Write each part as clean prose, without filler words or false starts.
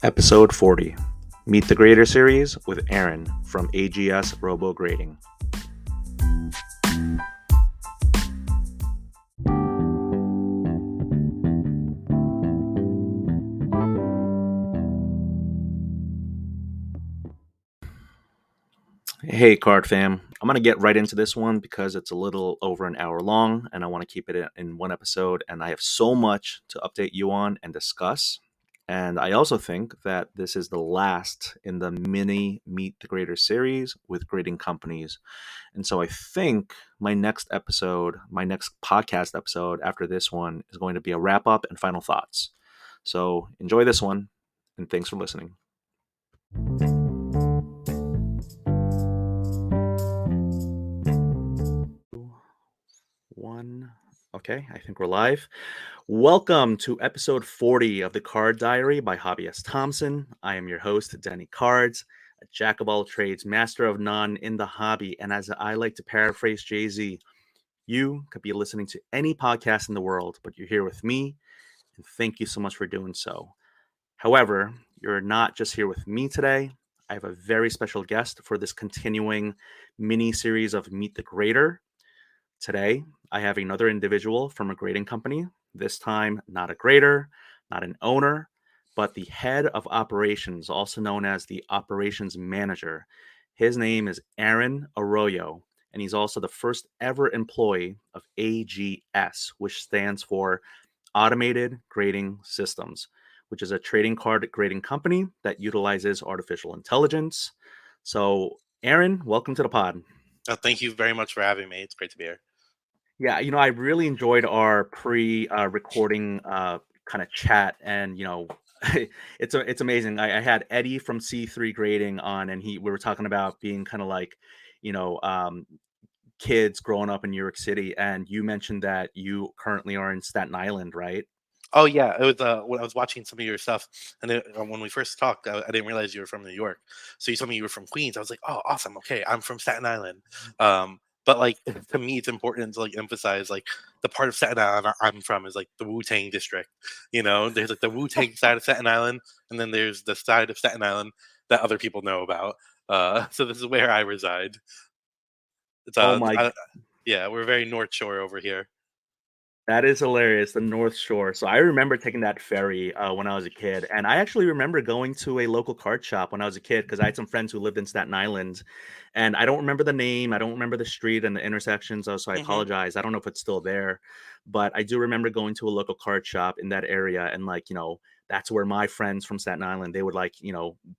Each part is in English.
Episode 40, Meet the Grader series with Aaron from AGS RoboGrading. Hey, Card Fam. I'm going to get right into this one because it's a little over an hour long and I want to keep it in one episode. And I have so much to update you on and discuss. And I also think that this is the last in the mini Meet the Grader series with grading companies. And so I think my next podcast episode after this one is going to be a wrap up and final thoughts. So enjoy this one and thanks for listening. One. Okay, I think we're live. Welcome to episode 40 of the Card Diary by Hobbyist Thompson. I am your host, Denny Cards, a jack of all trades, master of none in the hobby. And as I like to paraphrase Jay-Z, you could be listening to any podcast in the world, but you're here with me, and thank you so much for doing so. However, you're not just here with me today. I have a very special guest for this continuing mini series of Meet the Grader. Today, I have another individual from a grading company, this time not a grader, not an owner, but the head of operations, also known as the operations manager. His name is Aaron Arroyo, and he's also the first ever employee of AGS, which stands for Automated Grading Systems, which is a trading card grading company that utilizes artificial intelligence. So, Aaron, welcome to the pod. Thank you very much for having me. It's great to be here. Yeah, I really enjoyed our pre-recording kind of chat, and it's amazing. I had Eddie from C3 Grading on, and we were talking about being kind of like, you know, um, kids growing up in New York City, and you mentioned that you currently are in Staten Island, right? Oh yeah, it was when I was watching some of your stuff, and when we first talked, I didn't realize you were from New York. So you told me you were from Queens. I was like, oh, awesome. Okay, I'm from Staten Island. But like to me, it's important to like emphasize like the part of Staten Island I'm from is like the Wu Tang District. There's like the Wu Tang side of Staten Island, and then there's the side of Staten Island that other people know about. So this is where I reside. It's Oh my, yeah, we're very North Shore over here. that is hilarious, the North Shore. So I remember taking that ferry when I was a kid, and I actually remember going to a local card shop when I was a kid because I had some friends who lived in Staten Island, and I don't remember the name, I don't remember the street and the intersections, so I Hmm. apologize. I don't know if it's still there, but I do remember going to a local card shop in that area, and that's where my friends from Staten Island, they would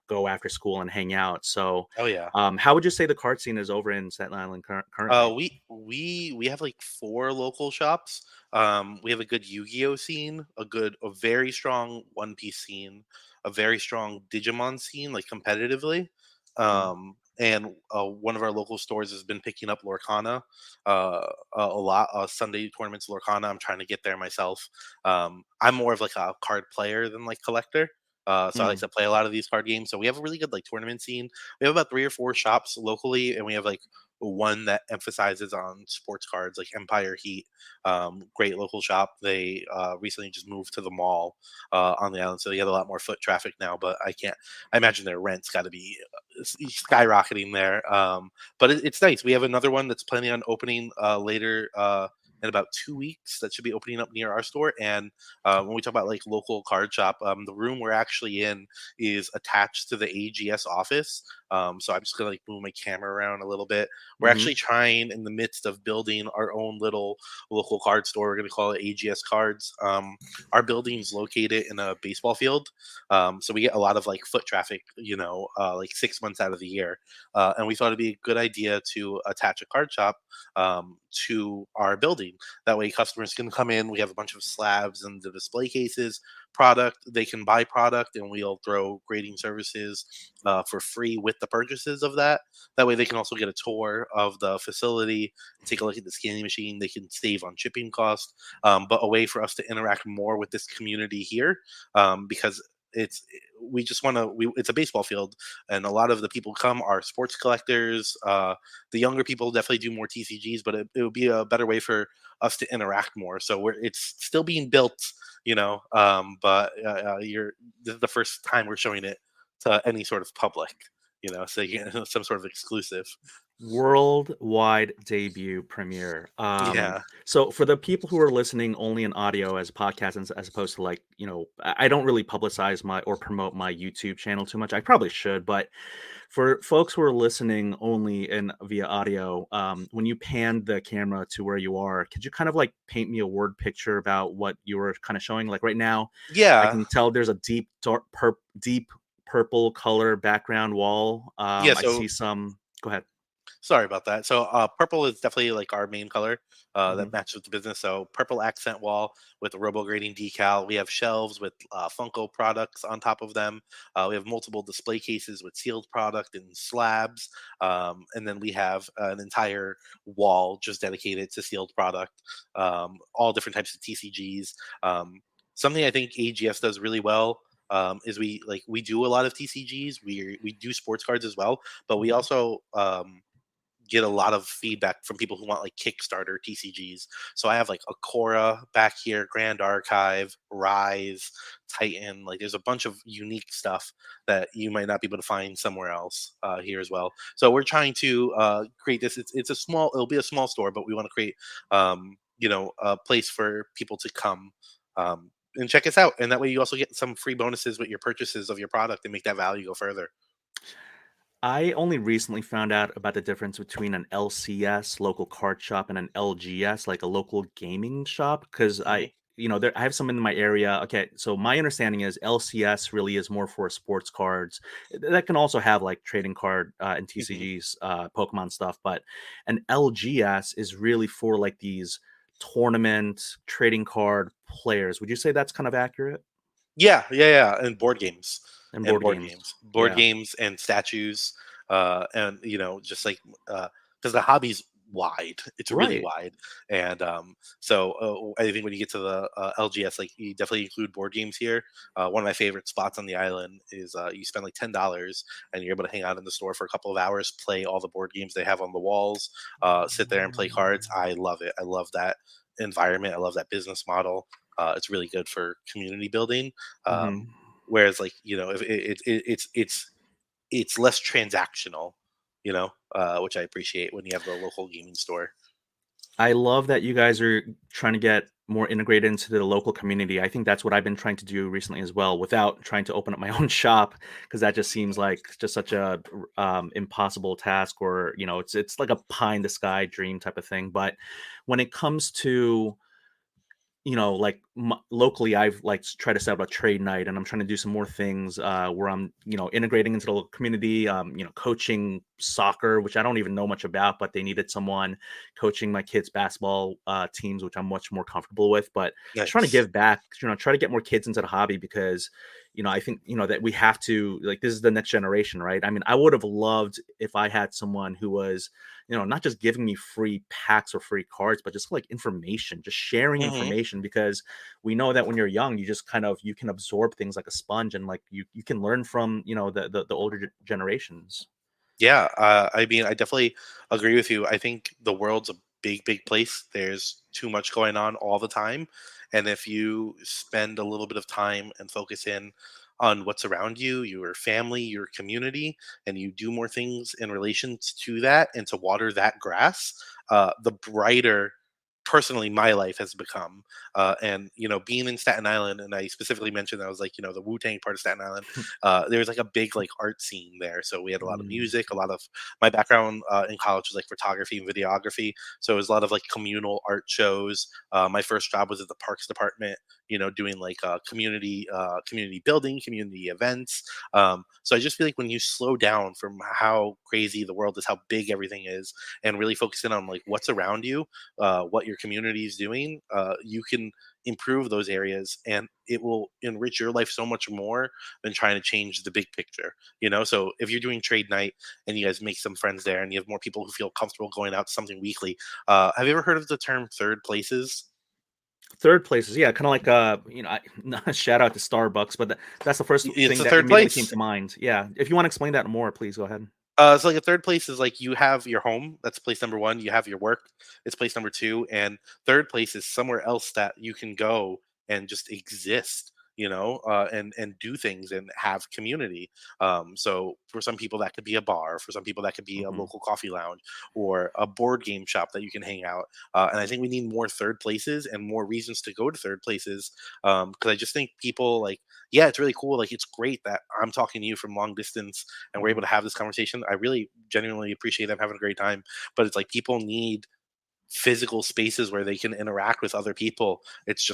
go after school and hang out. So, Oh yeah. how would you say the card scene is over in Staten Island currently? We have like four local shops. We have a good Yu-Gi-Oh scene, a very strong One Piece scene, a very strong Digimon scene, like competitively. And one of our local stores has been picking up Lorcana, a lot. Sunday tournaments Lorcana. I'm trying to get there myself. I'm more of like a card player than like collector. So I like Mm. to play a lot of these card games. So we have a really good like tournament scene. We have about three or four shops locally, and we have like one that emphasizes on sports cards like Empire Heat. Great local shop. They recently just moved to the mall on the island, so they have a lot more foot traffic now. But I imagine their rent's got to be skyrocketing there. But it's nice. We have another one that's planning on opening later. In about 2 weeks, that should be opening up near our store. And when we talk about like local card shop, the room we're actually in is attached to the AGS office. So I'm just gonna like move my camera around a little bit. We're Hmm. actually trying in the midst of building our own little local card store. We're gonna call it AGS Cards. Our building's located in a baseball field, so we get a lot of like foot traffic. Like 6 months out of the year, and we thought it'd be a good idea to attach a card shop to our building. That way, customers can come in. We have a bunch of slabs and the display cases. Product they can buy product, and we'll throw grading services for free with the purchases of that. That way, they can also get a tour of the facility, take a look at the scanning machine. They can save on shipping costs, but a way for us to interact more with this community here, because we just want to. It's a baseball field, and a lot of the people who come are sports collectors. The younger people definitely do more TCGs, but it would be a better way for us to interact more. So it's still being built, but this is the first time we're showing it to any sort of public, so you get some sort of exclusive. Worldwide debut premiere. Yeah. So for the people who are listening only in audio as a podcast, as opposed to like, I don't really publicize my or promote my YouTube channel too much. I probably should, but for folks who are listening only in via audio, when you pan the camera to where you are, could you kind of like paint me a word picture about what you were kind of showing? Like right now, I Yeah. can tell there's a deep purple color background wall. Yeah. I see So some. Go ahead. sorry about that. So purple is definitely like our main color that Mhm. matches with the business. So purple accent wall with a RoboGrading decal. We have shelves with Funko products on top of them. We have multiple display cases with sealed product and slabs. And then we have an entire wall just dedicated to sealed product. All different types of TCGs. Something I think AGS does really well is we do a lot of TCGs. We do sports cards as well, but we Mhm. also get a lot of feedback from people who want like Kickstarter TCGs. So I have like Akora back here, Grand Archive, Rise, Titan. Like there's a bunch of unique stuff that you might not be able to find somewhere else here as well. So we're trying to create this. It'll be a small store, but we want to create a place for people to come. And check us out, and that way you also get some free bonuses with your purchases of your product and make that value go further. I only recently found out about the difference between an LCS, local card shop, and an LGS, like a local gaming shop. Because Mhm. I have some in my area. Okay, so my understanding is LCS really is more for sports cards. That can also have like trading card and Mhm. TCGs, Pokemon stuff. But an LGS is really for like these tournament trading card players. Would you say that's kind of accurate? Yeah, yeah, yeah, and board games, And board games. board Yeah. games and statues, and just like because the hobby's wide, it's really Right. wide, and so I think when you get to the LGS, like you definitely include board games here. One of my favorite spots on the island is you spend like $10 and you're able to hang out in the store for a couple of hours, play all the board games they have on the walls, sit there and play cards. I love it. I love that environment. I love that business model. It's really good for community building. Um, Hmm. whereas, like if it's less transactional, which I appreciate when you have the local gaming store. I love that you guys are trying to get more integrated into the local community. I think that's what I've been trying to do recently as well, without trying to open up my own shop, because that just seems like just such a impossible task, or it's like a pie in the sky dream type of thing. But when it comes to like locally, I've like tried to set up a trade night, and I'm trying to do some more things where I'm, integrating into the local community, coaching soccer, which I don't even know much about, but they needed someone coaching my kids' basketball teams, which I'm much more comfortable with. But just trying to Nice. give back, try to get more kids into the hobby, because I think that we have to, like, this is the next generation, right? I mean, I would have loved if I had someone who was not just giving me free packs or free cards, but just like information, just sharing Hmm. information, because we know that when you're young, you just kind of, you can absorb things like a sponge, and like you can learn from, the older generations. Yeah, I mean, I definitely agree with you. I think the world's a big, big place. There's too much going on all the time. And if you spend a little bit of time and focus in on what's around you, your family, your community, and you do more things in relation to that and to water that grass, the brighter personally my life has become. And being in Staten Island, and I specifically mentioned that I was like the Wu Tang part of Staten Island. There was like a big like art scene there, so we had a lot of Mm. music. A lot of my background in college was like photography and videography, so it was a lot of like communal art shows. My first job was at the parks department, doing like community building, community events. So I just feel like when you slow down from how crazy the world is, how big everything is, and really focus in on like what's around you, what your community is doing, you can improve those areas, and it will enrich your life so much more than trying to change the big picture. So if you're doing trade night and you guys make some friends there, and you have more people who feel comfortable going out to something weekly, have you ever heard of the term third places? third places, yeah, kind of like shout out to Starbucks, but that's the first It's thing the that third immediately came place. to mind. Yeah, if you want to explain that more, please go ahead. So like a third place is like you have your home. That's place number one. You have your work. It's place number two. And third place is somewhere else that you can go and just exist. And do things and have community. So for some people that could be a bar. For some people that could be a Hmm. local coffee lounge or a board game shop that you can hang out. And I think we need more third places and more reasons to go to third places. Because I just think people like, yeah, it's really cool. Like it's great that I'm talking to you from long distance and we're able Hmm. to have this conversation. I really genuinely appreciate them having a great time. But it's like people need physical spaces where they can interact with other people. It's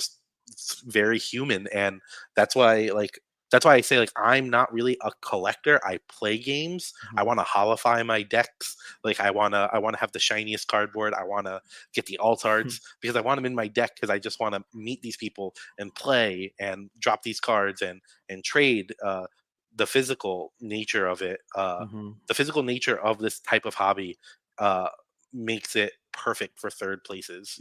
very human. And that's why like that's why I say like I'm not really a collector. I play games. I Hmm. want to holify my decks. Like I wanna have the shiniest cardboard. I wanna get the alt arts because I want them in my deck because I just want to meet these people and play and drop these cards and trade. The physical nature of it, Hmm. the physical nature of this type of hobby, uh, makes it perfect for third places.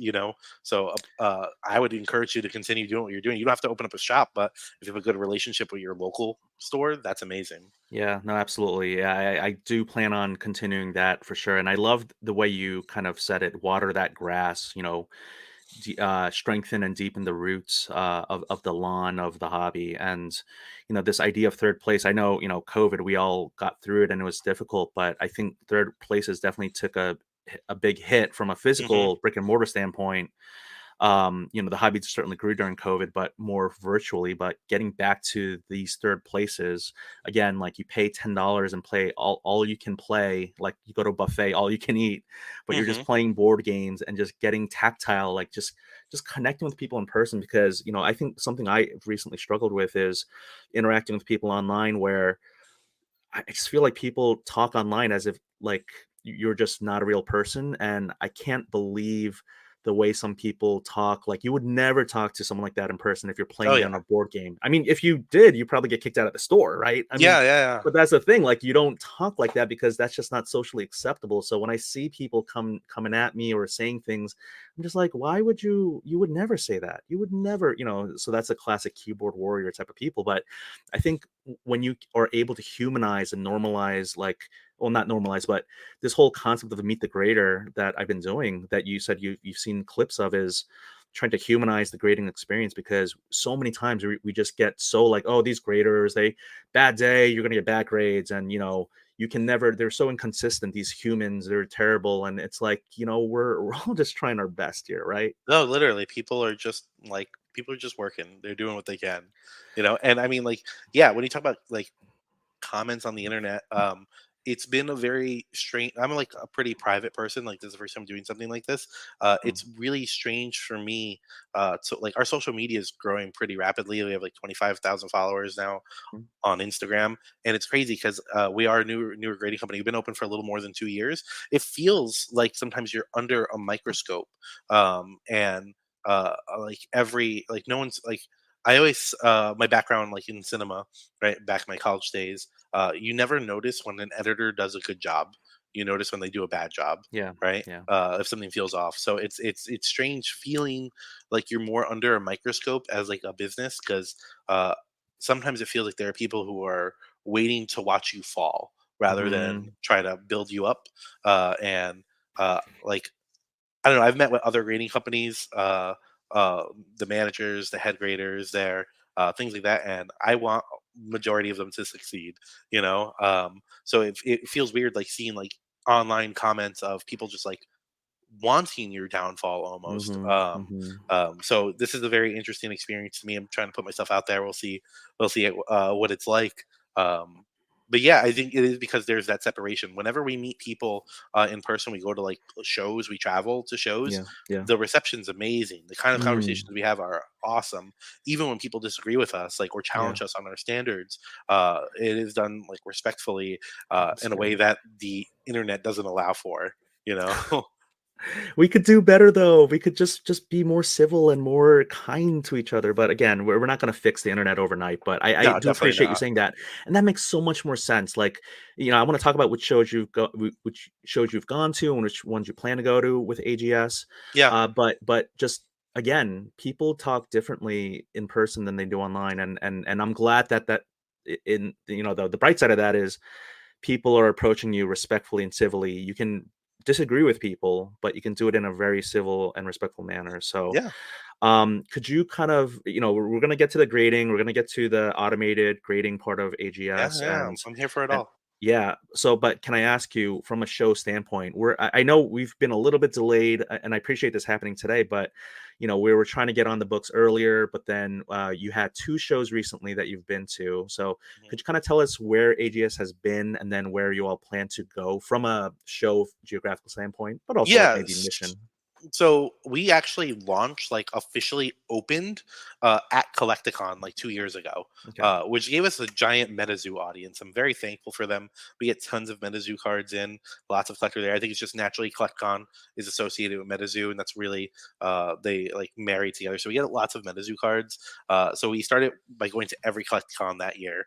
So I would encourage you to continue doing what you're doing. You don't have to open up a shop, but if you have a good relationship with your local store, that's amazing. Yeah, no, absolutely. Yeah, I do plan on continuing that for sure. And I loved the way you kind of said it, water that grass, strengthen and deepen the roots of the lawn of the hobby. And, this idea of third place, I know, COVID, we all got through it and it was difficult, but I think third places definitely took a big hit from a Hmm. physical brick and mortar standpoint. The hobby certainly grew during COVID, but more virtually. But getting back to these third places again, like you pay $10 and play all you can play, like you go to a buffet, all you can eat, but you're just Hmm. playing board games and just getting tactile, like just connecting with people in person. Because I think something I recently struggled with is interacting with people online, where I just feel like people talk online as if like you're just not a real person, and I can't believe the way some people talk. Like you would never talk to someone like that in person if you're Oh playing yeah. on a board game. I mean, if you did, you probably get kicked out of the store, right? I mean, Yeah, yeah, yeah. but that's the thing. Like you don't talk like that because that's just not socially acceptable. So when I see people coming at me or saying things, I'm just like, why would you? You would never say that. You would never, So that's a classic keyboard warrior type of people. But I think when you are able to humanize and normalize, like, well, not normalize, but this whole concept of the meet the grader that I've been doing, that you said you've seen clips of, is trying to humanize the grading experience. Because so many times we just get so like, oh, these graders, they bad day, you're gonna get bad grades, and you can never, they're so inconsistent, these humans, they're terrible. And it's like, we're all just trying our best here, right? No, literally, people are just working. They're doing what they can. And I mean, like, yeah, when you talk about like comments on the internet, it's been a very strange. I'm like a pretty private person. Like this is the first time doing something like this. Mm, It's really strange for me. So like our social media is growing pretty rapidly. We have like 25,000 followers now mm, on Instagram, and it's crazy because we are a newer grading company. We've been open for a little more than 2 years. It feels like sometimes you're under a microscope, and like every like no one's like. I always my background like in cinema, right back in my college days. You never notice when an editor does a good job. You notice when they do a bad job, yeah, right? yeah. If something feels off. So it's strange feeling like you're more under a microscope as like a business because uh, sometimes it feels like there are people who are waiting to watch you fall rather than Hmm. try to build you up. And like I don't know, I've met with other grading companies, uh, the managers, the head graders there, things like that, and I want majority of them to succeed. So it feels weird like seeing like online comments of people just like wanting your downfall almost. Hmm. Hmm. So this is a very interesting experience to me. I'm trying to put myself out there. We'll see what it's like. Um, but yeah, I think it is because there's that separation. Whenever we meet people in person, we go to like shows, we travel to shows. Yeah, yeah. The reception's amazing. The kind of Mm, conversations we have are awesome. Even when people disagree with us, like or yeah, challenge us on our standards, it is done like respectfully, that's in a way great. that the internet doesn't allow for. You know. We could do better though. We could just be more civil and more kind to each other. But again, we're not going to fix the internet overnight. But I No, do definitely appreciate you not. saying that, and that makes so much more sense. Like, I want to talk about which shows you've gone to and which ones you plan to go to with AGS. Yeah. But just again, people talk differently in person than they do online, and I'm glad that in the bright side of that is people are approaching you respectfully and civilly. You can disagree with people, but you can do it in a very civil and respectful manner. So, Yeah, could you kind of, we're going to get to the grading, we're going to get to the automated grading part of yeah, AGS, yeah. I'm here for it and all. yeah. So, but can I ask you from a show standpoint, I know we've been a little bit delayed, and I appreciate this happening today, but we were trying to get on the books earlier, but then you had two shows recently that you've been to. So Mhm. could you kind of tell us where AGS has been and then where you all plan to go from a show geographical standpoint, but also like maybe Yes. mission? So we actually launched, like officially opened at Collecticon like 2 years ago, Okay. which gave us a giant MetaZoo audience. I'm very thankful for them. We get tons of MetaZoo cards in, lots of collector there. I think it's just naturally Collecticon is associated with MetaZoo, and that's really they like marry together. So we get lots of MetaZoo cards. So we started by going to every Collecticon that year,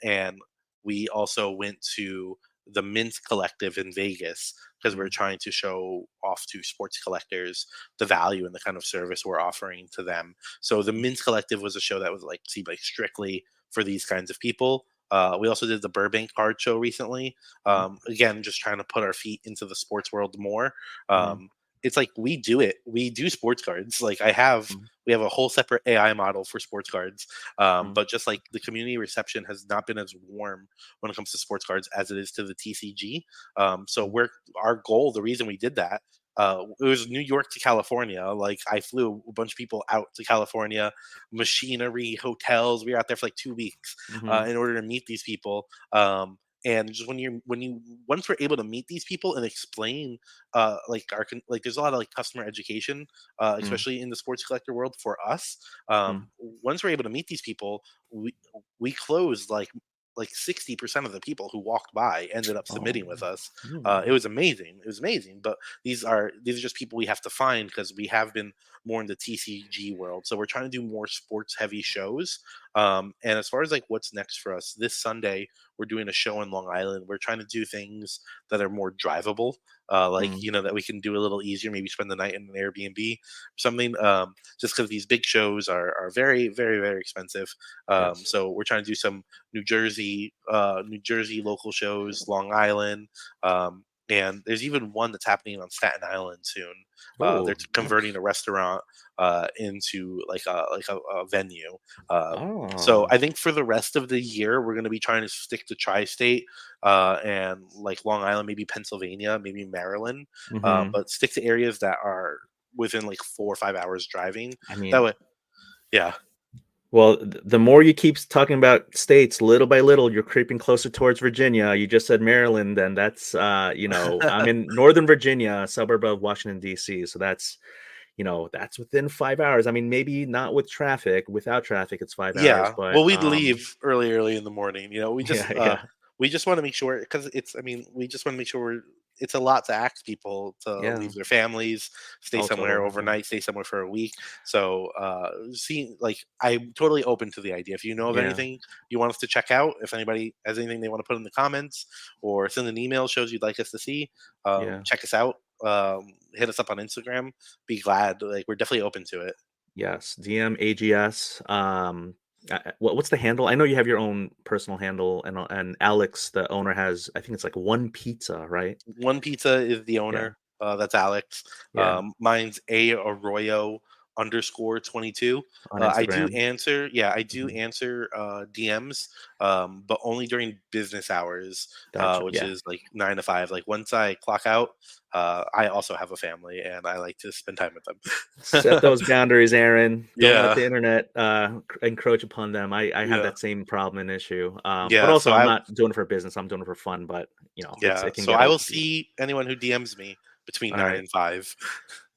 and we also went to the Mint Collective in Vegas because we're Mm, trying to show off to sports collectors the value and the kind of service we're offering to them. So the Mint Collective was a show that was like seemed like strictly for these kinds of people. We also did the Burbank Card Show recently. mm, Again, just trying to put our feet into the sports world more. mm, It's like we do it. We do sports cards. Like I have, mm, we have a whole separate AI model for sports cards. mm, But just like the community reception has not been as warm when it comes to sports cards as it is to the TCG. So mm. we're our goal. The reason we did that, it was New York to California. Like I flew a bunch of people out to California, machinery, hotels. We were out there for like 2 weeks Mhm, in order to meet these people. And just when you once we're able to meet these people and explain like like there's a lot of like customer education mm, especially in the sports collector world for us. mm. Once we're able to meet these people, we we closed like 60% of the people who walked by ended up Oh, submitting with us. It mm, was amazing. It was amazing. But these are just people we have to find because we have been more in the TCG world. So we're trying to do more sports heavy shows. And as far as like what's next for us, this Sunday we're doing a show in Long Island. We're trying to do things that are more drivable, like mm. that we can do a little easier. Maybe spend the night in an Airbnb or something. Just because these big shows are very very very expensive. Yes. So we're trying to do some New Jersey local shows, Long Island, and there's even one that's happening on Staten Island soon. They're Oh, converting nice. a restaurant into like a venue. So Oh. I think for the rest of the year, we're going to be trying to stick to tri-state and like Long Island, maybe Pennsylvania, maybe Maryland, Mhm. but stick to areas that are within like 4 or 5 hours driving. I That mean, way, yeah, well, the more you keep talking about states, little by little, you're creeping closer towards Virginia. You just said Maryland, and that's, I'm in Northern Virginia, a suburb of Washington, D.C. So that's within 5 hours. I mean, maybe not with traffic. Without traffic, it's 5 hours, yeah. but Well, we'd leave early in the morning. yeah, yeah, We just want to make sure because it's. I mean, we just want to make sure it's a lot to ask people to yeah. leave their families, stay Oh, somewhere totally. Yeah. overnight, stay somewhere for a week. So, see, like, I'm totally open to the idea. If you know of Yeah. anything you want us to check out, if anybody has anything they want to put in the comments or send an email shows you'd like us to see, Yeah. check us out. Hit us up on Instagram. Be glad. Like, we're definitely open to it. Yes. DM AGS. What's the handle? I know you have your own personal handle, and Alex, the owner, has. I think it's like one pizza, right? One Pizza is the Yeah. owner. That's Alex. Yeah. Mine's A Arroyo _22. On I do Instagram. answer, yeah, I do Mhm. answer DMs, but only during business hours, Gotcha. which Yeah. is like 9 to 5. Like once I clock out, I also have a family and I like to spend time with Set them. those boundaries, Aaron. Don't let Yeah, the internet encroach upon them. I have yeah, that same problem and issue. But yeah. also, I'm not doing it for business. I'm doing it for fun. But Yeah. it can So get I will old. see anyone who DMs me between All nine right. and five.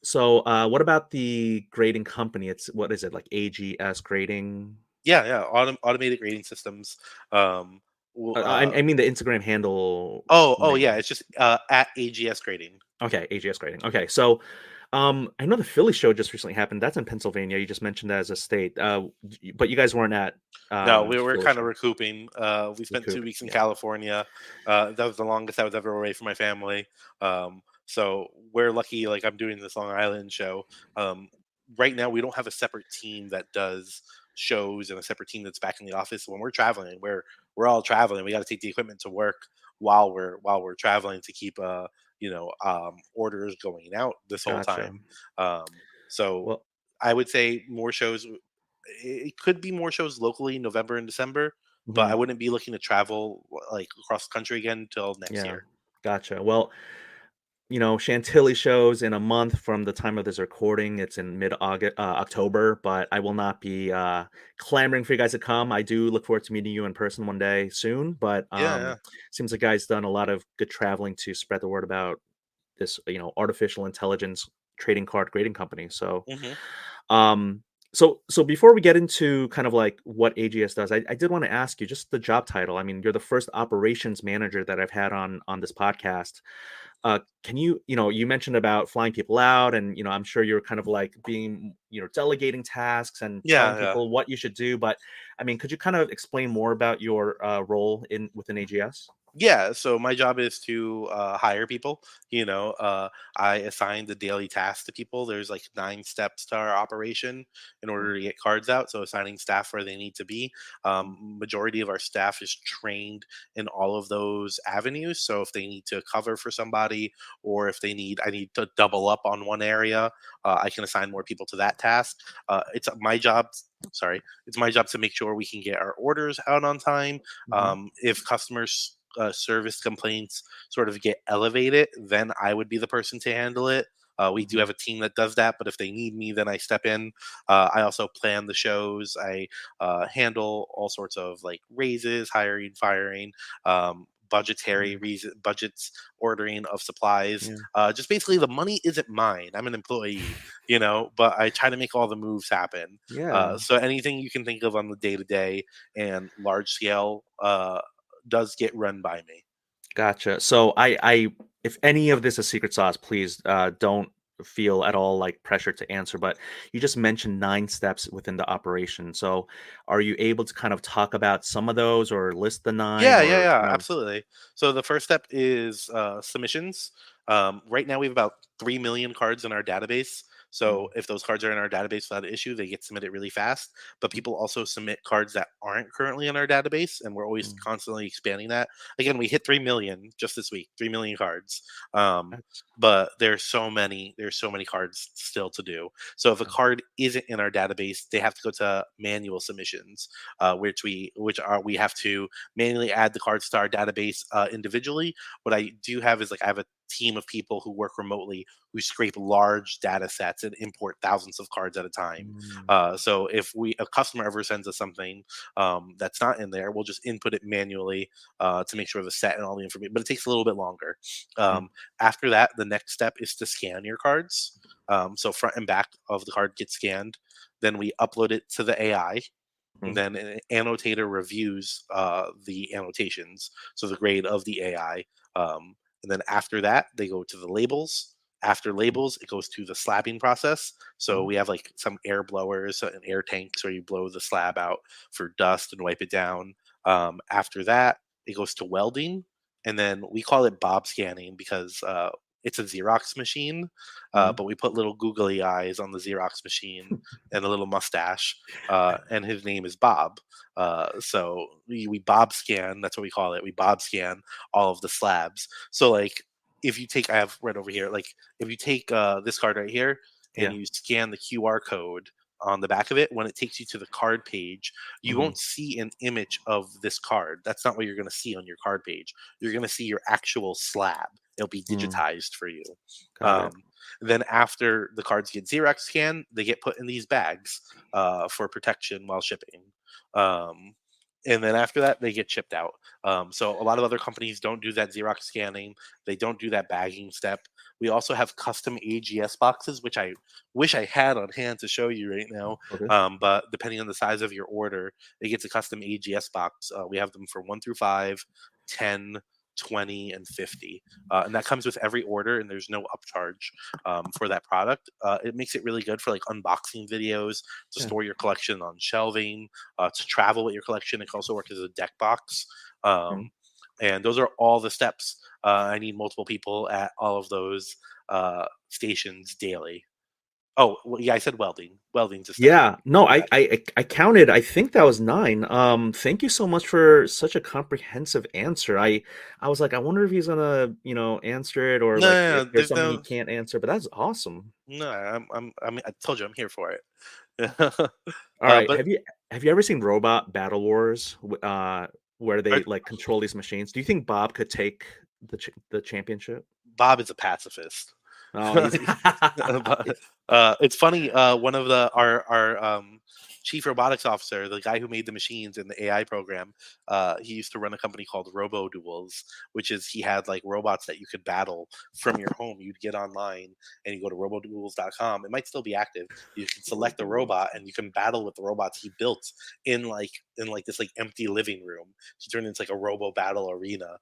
So, what about the grading company? It's what is it like? AGS Grading. Yeah, yeah, automated grading systems. Will I mean the Instagram handle oh yeah, name. it's just at AGS grading. Okay, AGS Grading. Okay, so I know the Philly show just recently happened. That's in Pennsylvania. You just mentioned that as a state, but you guys weren't at No, we the were Philly kind of show. recouping. We spent two Recouping. weeks in Yeah. California. That was the longest I was ever away from my family. So we're lucky. Like I'm doing this Long Island show. Um, right now we don't have a separate team that does shows and a separate team that's back in the office. When we're traveling, we're all traveling. We got to take the equipment to work while we're traveling to keep orders going out this whole Gotcha. time. So Well, I would say more shows. It could be more shows locally, November and December, but I mhm, wouldn't be looking to travel like across the country again until next yeah, year. gotcha. Well, Chantilly shows in a month from the time of this recording. It's in mid-August, October, but I will not be clamoring for you guys to come. I do look forward to meeting you in person one day soon, but Yeah, seems like guys done a lot of good traveling to spread the word about this, artificial intelligence trading card grading company. So, yeah. um, so before we get into kind of like what AGS does, I did want to ask you just the job title. I mean, you're the first operations manager that I've had on this podcast. Can you mentioned about flying people out, and I'm sure you're kind of like being, delegating tasks and telling Yeah, yeah. people what you should do. But I mean, could you kind of explain more about your role in within AGS? Yeah, so my job is to hire people. I assign the daily tasks to people. There's like 9 steps to our operation in Mm, order to get cards out. So assigning staff where they need to be. mm, Majority of our staff is trained in all of those avenues. So if they need to cover for somebody, or if I need to double up on one area, I can assign more people to that task. It's my job. Sorry, it's my job to make sure we can get our orders out on time. mhm, If customers service complaints sort of get elevated, then I would be the person to handle it. We do mhm, have a team that does that, but if they need me, then I step in. I also plan the shows. I handle all sorts of like raises, hiring, firing, budgetary mm, reason, budgets, ordering of supplies. yeah, Just basically, the money isn't mine. I'm an employee, but I try to make all the moves happen. yeah. So anything you can think of on the day to day and large scale does get run by me. Gotcha. So if any of this is secret sauce, please don't feel at all like pressure to answer. But you just mentioned 9 steps within the operation. So are you able to kind of talk about some of those, or list the nine, Yeah, yeah, or yeah, absolutely. So the first step is submissions. Right now we have about 3 million cards in our database. So Mm, if those cards are in our database without an issue, they get submitted really fast. But mm, people also submit cards that aren't currently in our database, and we're always mm. constantly expanding that. Again, we hit 3 million just this week, 3 million cards. Um, That's but there's so many cards still to do. So if a card isn't in our database, they have to go to manual submissions, we have to manually add the cards to our database individually. What I do have is like I have a team of people who work remotely who scrape large data sets and import thousands of cards at a time. mm, So if a customer ever sends us something that's not in there, we'll just input it manually to make sure the set and all the information. But it takes a little bit longer. mm, After that, the next step is to scan your cards. So front and back of the card get scanned. Then we upload it to the AI, and mm, then an annotator reviews the annotations, so the grade of the AI. And then after that, they go to the labels. After mm, labels, it goes to the slabbing process. So mm, we have like some air blowers and air tanks where you blow the slab out for dust and wipe it down. After that, it goes to welding, and then we call it bob scanning because it's a Xerox machine, mm. but we put little googly eyes on the Xerox machine and a little mustache, and his name is Bob. So we Bob scan. That's what we call it. We Bob scan all of the slabs. So like if you take, I have right over here. Like if you take this card right here and Yeah. you scan the QR code on the back of it, when it takes you to the card page, you Mhm, won't see an image of this card. That's not what you're going to see on your card page. You're going to see your actual slab. It'll be mm. digitized for you. Got it. Um, then after the cards get Xerox scanned, they get put in these bags for protection while shipping. Um, and then after that, they get shipped out. So a lot of other companies don't do that Xerox scanning. They don't do that bagging step. We also have custom AGS boxes, which I wish I had on hand to show you right now. Okay. But depending on the size of your order, it gets a custom AGS box. We have them for 1 through 5, 10, 20, and 50. And that comes with every order, and there's no upcharge for that product. It makes it really good for like unboxing videos, to Yeah. store your collection on shelving, to travel with your collection. It can also work as a deck box. Um, Mm. and those are all the steps. I need multiple people at all of those stations daily. Oh, well, yeah, I said welding. Welding's a step. Yeah, no, Yeah. I counted. I think that was nine. Thank you so much for such a comprehensive answer. I was like, I wonder if he's gonna, answer it, or No, like no, if no, there's there's something he no. can't answer. But that's awesome. No, I told you I'm here for it. All right, But have you ever seen Robot Battle Wars, where are, they like control these machines? Do you think Bob could take the championship? Bob is a pacifist. Oh, he's But, it's funny. One of our chief robotics officer, the guy who made the machines in the AI program, he used to run a company called RoboDuels, which is he had like robots that you could battle from your home. You'd get online and you go to roboduels.com. It might still be active. You can select a robot and you can battle with the robots he built in this like empty living room. He turned into like a robo battle arena.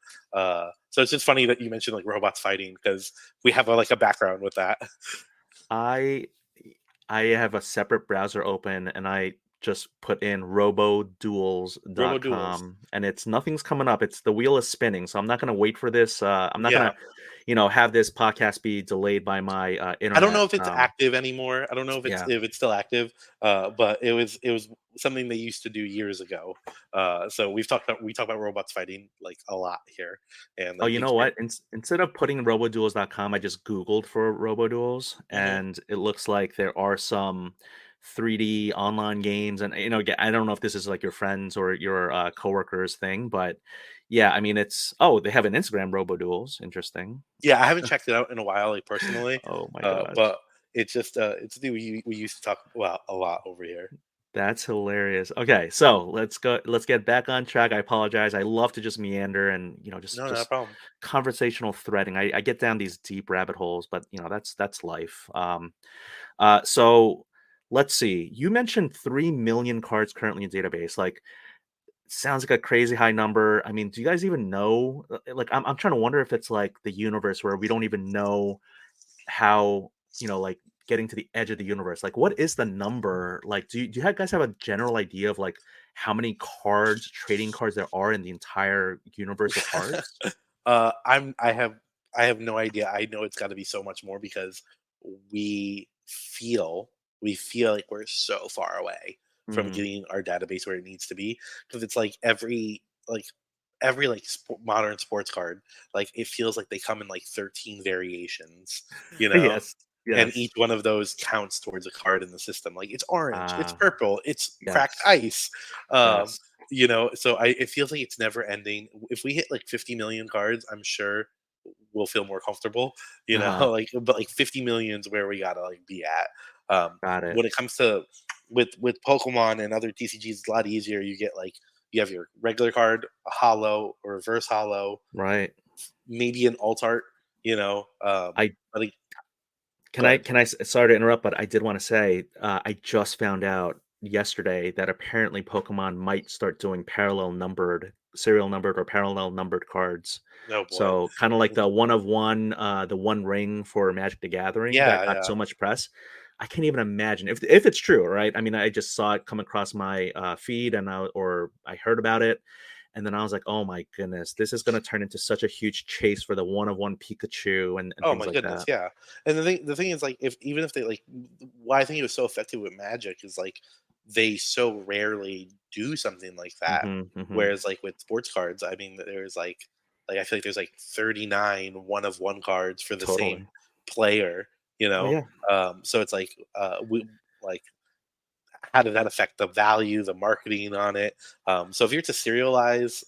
So it's just funny that you mentioned like robots fighting because we have like a background with that. I I have a separate browser open, and I just put in RoboDuels. roboduels.com, and it's nothing's coming up. It's the wheel is spinning, so I'm not gonna wait for this. I'm not Yeah. gonna, have this podcast be delayed by my I don't internet. know if it's active anymore. I don't know Yeah. if it's still active, but it was something they used to do years ago. So we talk about robots fighting like a lot here, and Oh, like you the know experience. what? Instead of putting roboduels.com, I just Googled for roboduels, Hmm. and it looks like there are some 3D online games. And, again, I don't know if this is like your friends or your coworkers thing, but yeah, I mean, they have an Instagram, roboduels. Interesting. Yeah, I haven't checked it out in a while, like personally, Oh my gosh. but it's the we used to talk about a lot over here. That's hilarious. Okay, so let's go. Let's get back on track. I apologize. I love to just meander and No, no just problem. conversational threading. I get down these deep rabbit holes, but that's life. So let's see. You mentioned 3 million cards currently in database. Like, sounds like a crazy high number. I mean, do you guys even know? Like, I'm trying to wonder if it's like the universe where we don't even know how, like getting to the edge of the universe. Like, what is the number? Like, do you guys have a general idea of like how many cards, trading cards there are in the entire universe of cards? I'm I have no idea. I know it's got to be so much more because we feel we feel like we're so far away from Mm. getting our database where it needs to be because it's like every like modern sports card, like it feels like they come in like 13 variations, you know, Yes. and Yes. each one of those counts towards a card in the system. Like it's orange, it's Ah, purple, it's cracked yes. ice. Um, Yes. so it feels like it's never ending. If we hit like 50 million cards, I'm sure we'll feel more comfortable, Uh-huh. like but like 50 million is where we gotta like be at. Got it. When it comes to with Pokemon and other TCGs, it's a lot easier. You get like you have your regular card, a hollow, a reverse hollow, Right. maybe an alt art, I but like, Can go I ahead. can I s sorry to interrupt, but I did wanna say, I just found out yesterday that apparently Pokemon might start doing serial numbered or parallel numbered cards. Oh boy. So, kinda like the one of one, the One Ring for Magic the Gathering that Yeah, got yeah. so much press. I can't even imagine if it's true, right? I mean, I just saw it come across my, feed, or I heard about it, and then I was like, "Oh my goodness, this is gonna turn into such a huge chase for the one of one Pikachu," and Oh things my like goodness, that. yeah. And the thing is like if even if they like why I think it was so effective with Magic is like they so rarely do something like that. Mhm, mhm. Whereas like with sports cards, I mean there's like I feel like there's like 39 one of one cards for the same Totally. player, you Oh, know. yeah. So it's like we like how did that affect the value, the marketing on it? So if you're to serialize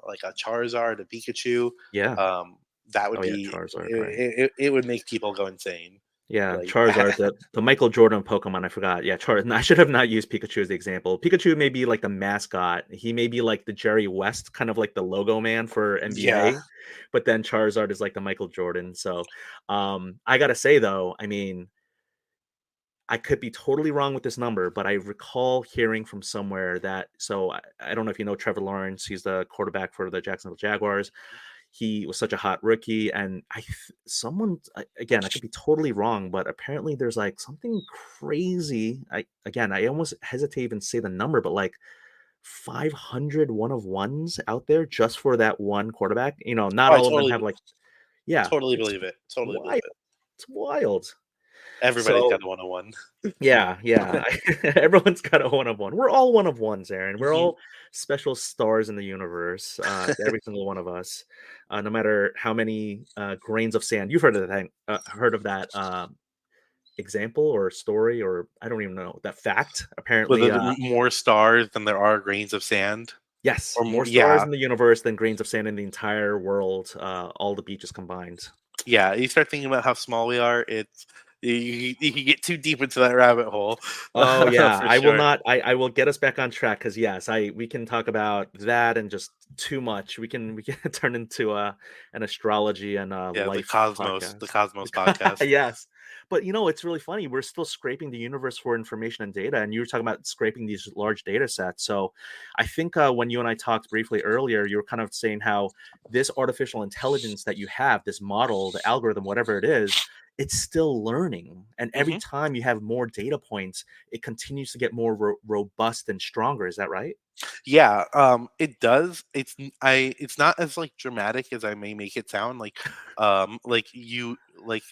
like a Charizard, a Pikachu, Yeah. um, that would Oh, yeah, be Charizard, right. it would make people go insane. Yeah, Like, Charizard, the Michael Jordan Pokemon, I forgot. Yeah, I should have not used Pikachu as the example. Pikachu may be like the mascot. He may be like the Jerry West, kind of like the logo man for yeah. NBA, but then Charizard is like the Michael Jordan. So, I gotta say though, I mean, I could be totally wrong with this number, but I recall hearing from somewhere that, so I don't know if you know Trevor Lawrence. He's the quarterback for the Jacksonville Jaguars. He was such a hot rookie, and again, I could be totally wrong, but apparently there's like something crazy. I almost hesitate to even say the number, but like 500 one of ones out there just for that one quarterback. Not Oh, I all of them have like, yeah, totally it's believe it. Totally believe wild. it. It's wild. Everybody's So got a 101. yeah, yeah. Everyone's got a one of one. We're all one of ones, Aaron. We're Mhm. all special stars in the universe. Every single one of us, no matter how many grains of sand. You've heard of that? Heard of that example or story, or I don't even know that fact. But Apparently, the more stars than there are grains of sand, yes, or more more. stars Yeah, in the universe than grains of sand in the entire world. All the beaches combined. yeah. You start thinking about how small we are. It's you can get too deep into that rabbit hole, Oh yeah, for I will sure. not. I will get us back on track because yes, I we can talk about that and just too much. We can turn into an astrology and a Yeah, life the podcast. Cosmos podcast. Yes, but it's really funny. We're still scraping the universe for information and data, and you were talking about scraping these large data sets. So, I think when you and I talked briefly earlier, you were kind of saying how this artificial intelligence that you have, this model, the algorithm, whatever it is, it's still learning, and every Hmm. time you have more data points it continues to get more robust and stronger. Is that right? Yeah, it does. It's not as like dramatic as I may make it sound. Like you like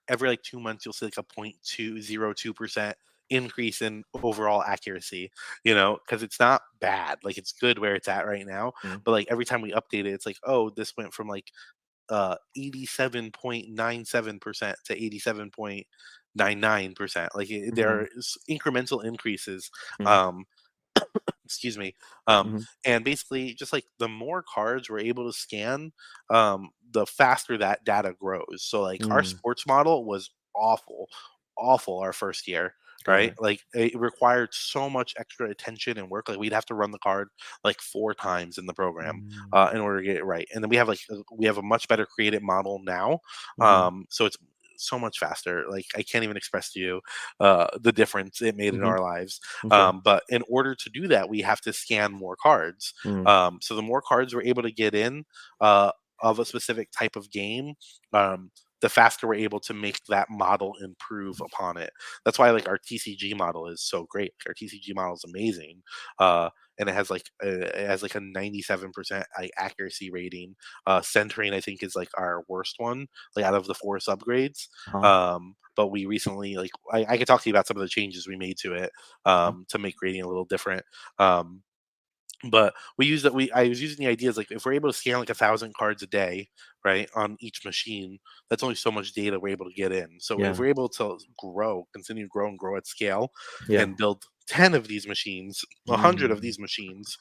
every like 2 months you'll see like a 0.202% increase in overall accuracy. Because it's not bad. Like it's good where it's at right now. Mm, But like every time we update it, it's like, oh, this went from like 87.97% to 87.99%. Like there mhm, are incremental increases. mm, Um, excuse me. mhm, And basically just like the more cards we're able to scan, the faster that data grows. So like our mm. sports model was awful our first year, Got right? it. Like it required so much extra attention and work. Like we'd have to run the card like 4 times in the program Mm, in order to get it right. And then we have a much better created model now. mhm, So it's so much faster. Like I can't even express to you the difference it made in mhm. our lives. Okay. But in order to do that, we have to scan more cards. Mm, So the more cards we're able to get in uh, of a specific type of game, the faster we're able to make that model improve upon it. That's why like our TCG model is so great. Our TCG model is amazing. And it has like a 97% accuracy rating. Centering I think is like our worst one, like out of the 4 subgrades. uh-huh. But we recently like I could talk to you about some of the changes we made to it Okay. to make grading a little different. Um, but I was using the ideas like if we're able to scan like 1,000 cards a day, right, on each machine, that's only so much data we're able to get in. So if Yeah. we're able to continue to grow and grow at scale, Yeah. and build 10 of these machines, 100 of Mm, these machines,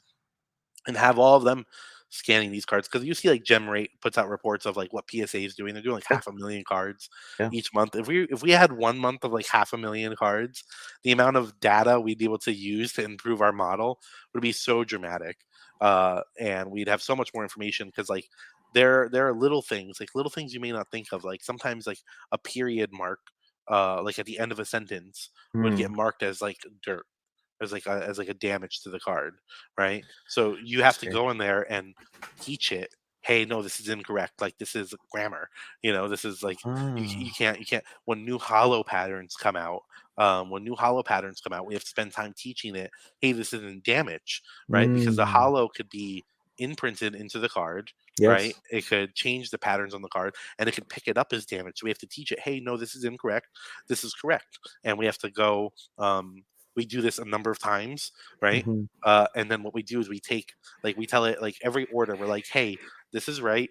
and have all of them scanning these cards, because you see like GemRate puts out reports of like what PSA is doing. They're doing like yeah. 500,000 cards Yeah. each month. If we had 1 month of like 500,000 cards, the amount of data we'd be able to use to improve our model would be so dramatic. And we'd have so much more information, because like there are little things you may not think of. Like sometimes like a period mark like at the end of a sentence would get Mm, marked as like dirt, as like a damage to the card, right? So you have to interesting. go in there and teach it. Hey, no, this is incorrect. Like this is grammar. This is like you Ah. can't. When new hollow patterns come out, we have to spend time teaching it. Hey, this isn't damage, right? Because the Mm, hollow could be imprinted into the card, right? yes. It could change the patterns on the card, and it could pick it up as damage. So we have to teach it. Hey, no, this is incorrect. This is correct, and we have to go. We do this a number of times, right? Hmm. And then what we do is we tell it like every order, we're like, hey, this is right,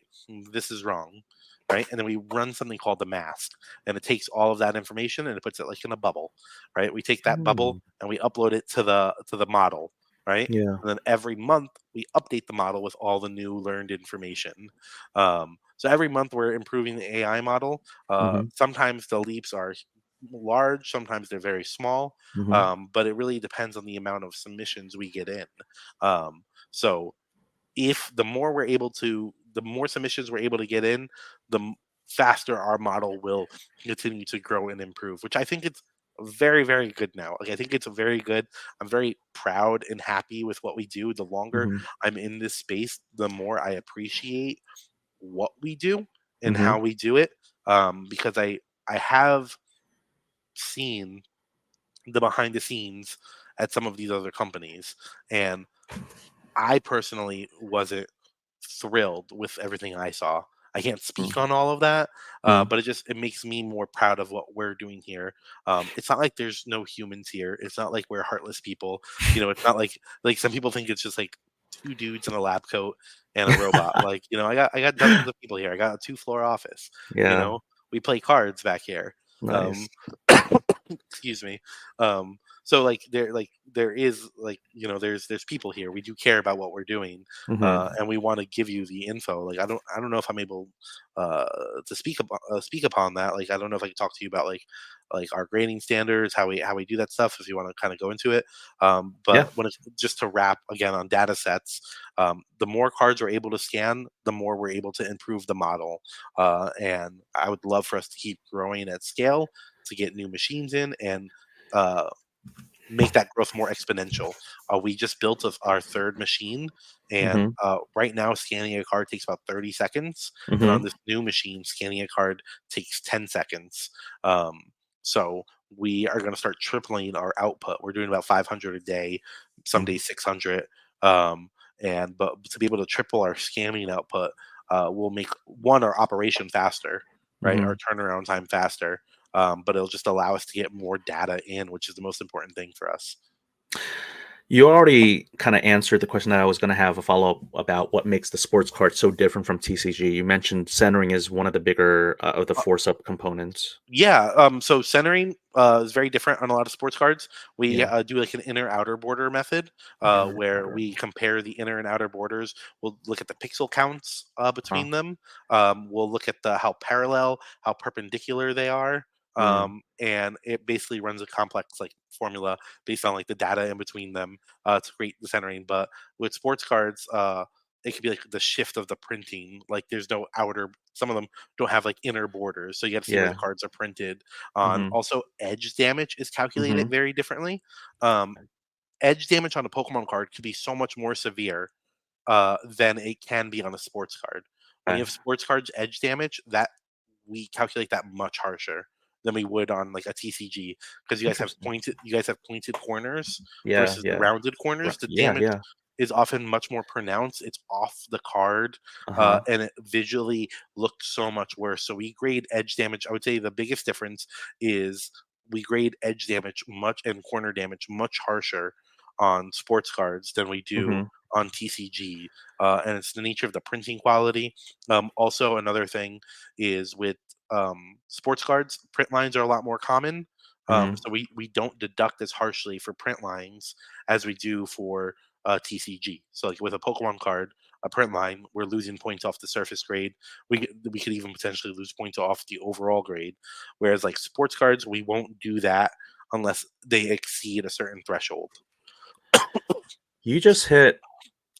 this is wrong, right? And then we run something called the mask, and it takes all of that information and it puts it like in a bubble, right? We take that bubble Mm, and we upload it to the model, right? yeah. And then every month we update the model with all the new learned information. So every month we're improving the AI model. Hmm. Sometimes the leaps are large, sometimes they're very small, Hmm. but it really depends on the amount of submissions we get in. So if the more submissions we're able to get in, faster our model will continue to grow and improve, which I think it's very, very good now. Like I think it's very good. I'm very proud and happy with what we do. The longer Hmm. I'm in this space, the more I appreciate what we do and Hmm. how we do it. Because I have seen the behind the scenes at some of these other companies, and I personally wasn't thrilled with everything I saw. I can't Mm, speak on all of that, mm, but it makes me more proud of what we're doing here. It's not like there's no humans here. It's not like we're heartless people. It's not like some people think it's just like two dudes in a lab coat and a robot. Like, I got dozens of people here. I got a 2-floor office. You yeah, know, we play cards back here. Um, nice. excuse me. So there is there's people here. We do care about what we're doing, Hmm. and we want to give you the info. Like I don't know if I'm able uh, to speak upon that. Like I don't know if I can talk to you about like our grading standards, how we do that stuff. If you want to kind of go into it, Yeah. but when it's just to wrap again on data sets, the more cards we're able to scan, the more we're able to improve the model. And I would love for us to keep growing at scale to get new machines in and uh, make that growth more exponential. We just built our third machine, and Hmm. right now scanning a card takes about 30 seconds, and on Hmm. this new machine, scanning a card takes 10 seconds. Um, so we are going to start tripling our output. We're doing about 500 a day, some Hmm. days 600. Um, and but to be able to triple our scanning output, will make our operation faster, right? Our Hmm. turnaround time faster, but it'll just allow us to get more data in, which is the most important thing for us. You already kind of answered the question that I was going to have a follow up about what makes the sports card so different from TCG. You mentioned centering is one of the bigger of the four sub components. Yeah, so centering is very different on a lot of sports cards. We Yeah. do like an inner outer border method, Inner where outer. we compare the inner and outer borders. We'll look at the pixel counts Huh. between them. We'll look at the how parallel, how perpendicular they are, Mm. and it basically runs a complex like formula based on like the data in between them to create the centering. But with sports cards, it could be like the shift of the printing. Like there's no outer. Some of them don't have like inner borders, so you got to see where the Yeah. cards are printed. On Hmm. also, edge damage is calculated Hmm. very differently. Um, Edge damage on a Pokemon card could be so much more severe than it can be on a sports card. When you Okay. have sports cards edge damage, that we calculate that much harsher than we would on like a TCG because Interesting. you guys have pointed corners Yeah. versus the Yeah. rounded corners. The Yeah. damage Yeah. is often much more pronounced. It's off the card, Uh huh. and it visually looked so much worse. So we grade edge damage. I would say the biggest difference is we grade edge damage much and corner damage much harsher on sports cards than we do Hmm. on TCG, and it's the nature of the printing quality. Also, another thing is with sports cards, print lines are a lot more common. Hmm. So we don't deduct as harshly for print lines as we do for TCG. So like with a Pokemon card, a print line, we're losing points off the surface grade. We could even potentially lose points off the overall grade. Whereas like sports cards, we won't do that unless they exceed a certain threshold. You just hit.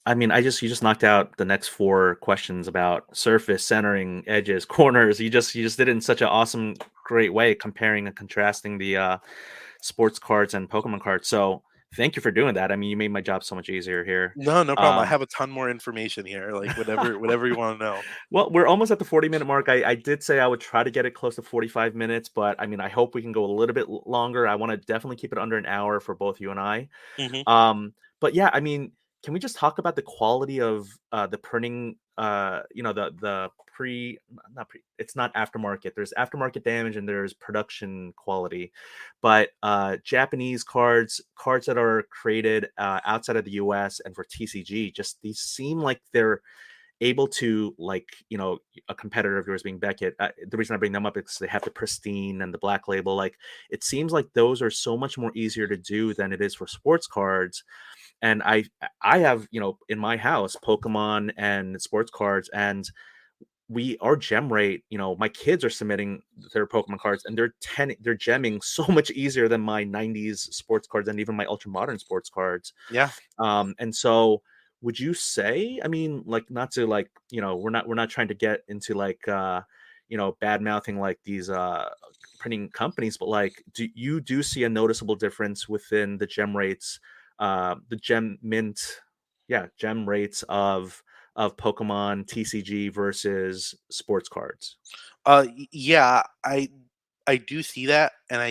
I mean, you just knocked out the next four questions about surface, centering, edges, corners. You just did it in such an awesome, great way, comparing and contrasting the sports cards and Pokemon cards. So thank you for doing that. I mean, you made my job so much easier here. No, no problem. I Um, have a ton more information here. Like whatever you want to know. well, we're almost at the 40-minute mark. I did say I would try to get it close to 45 minutes, but I mean, I hope we can go a little bit longer. I want to definitely keep it under an hour for both you and I. Hmm. But yeah, I mean, can we just talk about the quality of the printing? The pre, not pre. It's not aftermarket. There's aftermarket damage and there's production quality. But Japanese cards that are created outside of the U.S. and for TCG, just these seem like they're able to, like, a competitor of yours being Beckett. The reason I bring them up is they have the pristine and the black label. Like, it seems like those are so much more easier to do than it is for sports cards. And I have, in my house, Pokemon and sports cards, and our gem rate, my kids are submitting their Pokemon cards, and they're gemming so much easier than my 90s sports cards and even my ultra modern sports cards. Yeah. And so would you say, I mean, like, not to, like, we're not trying to get into, like, bad mouthing like these printing companies, but like, do see a noticeable difference within the gem rates, the gem mint, yeah, gem rates of Pokemon TCG versus sports cards? Yeah, I do see that, and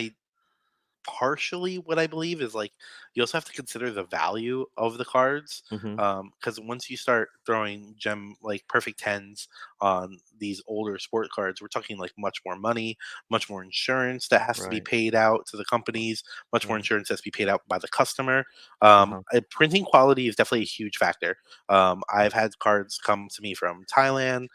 partially what I believe is like you also have to consider the value of the cards, Hmm. because once you start throwing gem like perfect tens on these older sport cards, we're talking like much more money, much more insurance that has to be Right. paid out to the companies, much more Right. insurance has to be paid out by the customer. Uh-huh. Printing quality is definitely a huge factor. I've had cards come to me from Thailand,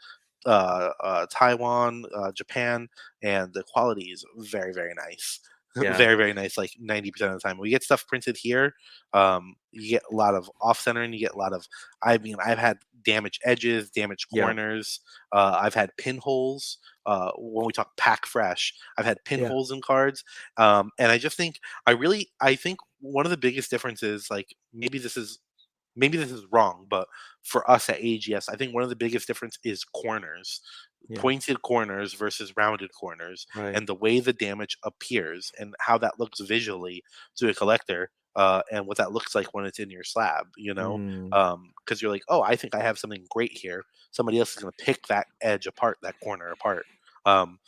Taiwan, Japan, and the quality is very, very nice. Yeah. Very, very nice. Like 90% of the time, we get stuff printed here. You get a lot of off centering. You get a lot of. I mean, I've had damaged edges, damaged Yeah. corners. I've had pinholes. When we talk pack fresh, I've had Yeah. pinholes in cards, and I just think I think one of the biggest differences, like maybe this is wrong, but for us at AGS, I think one of the biggest difference is corners, Yeah. pointed corners versus rounded corners, Right. and the way the damage appears and how that looks visually to a collector, and what that looks like when it's in your slab. Mm. Because you're like, oh, I think I have something great here. Somebody else is going to pick that edge apart, that corner apart. Um,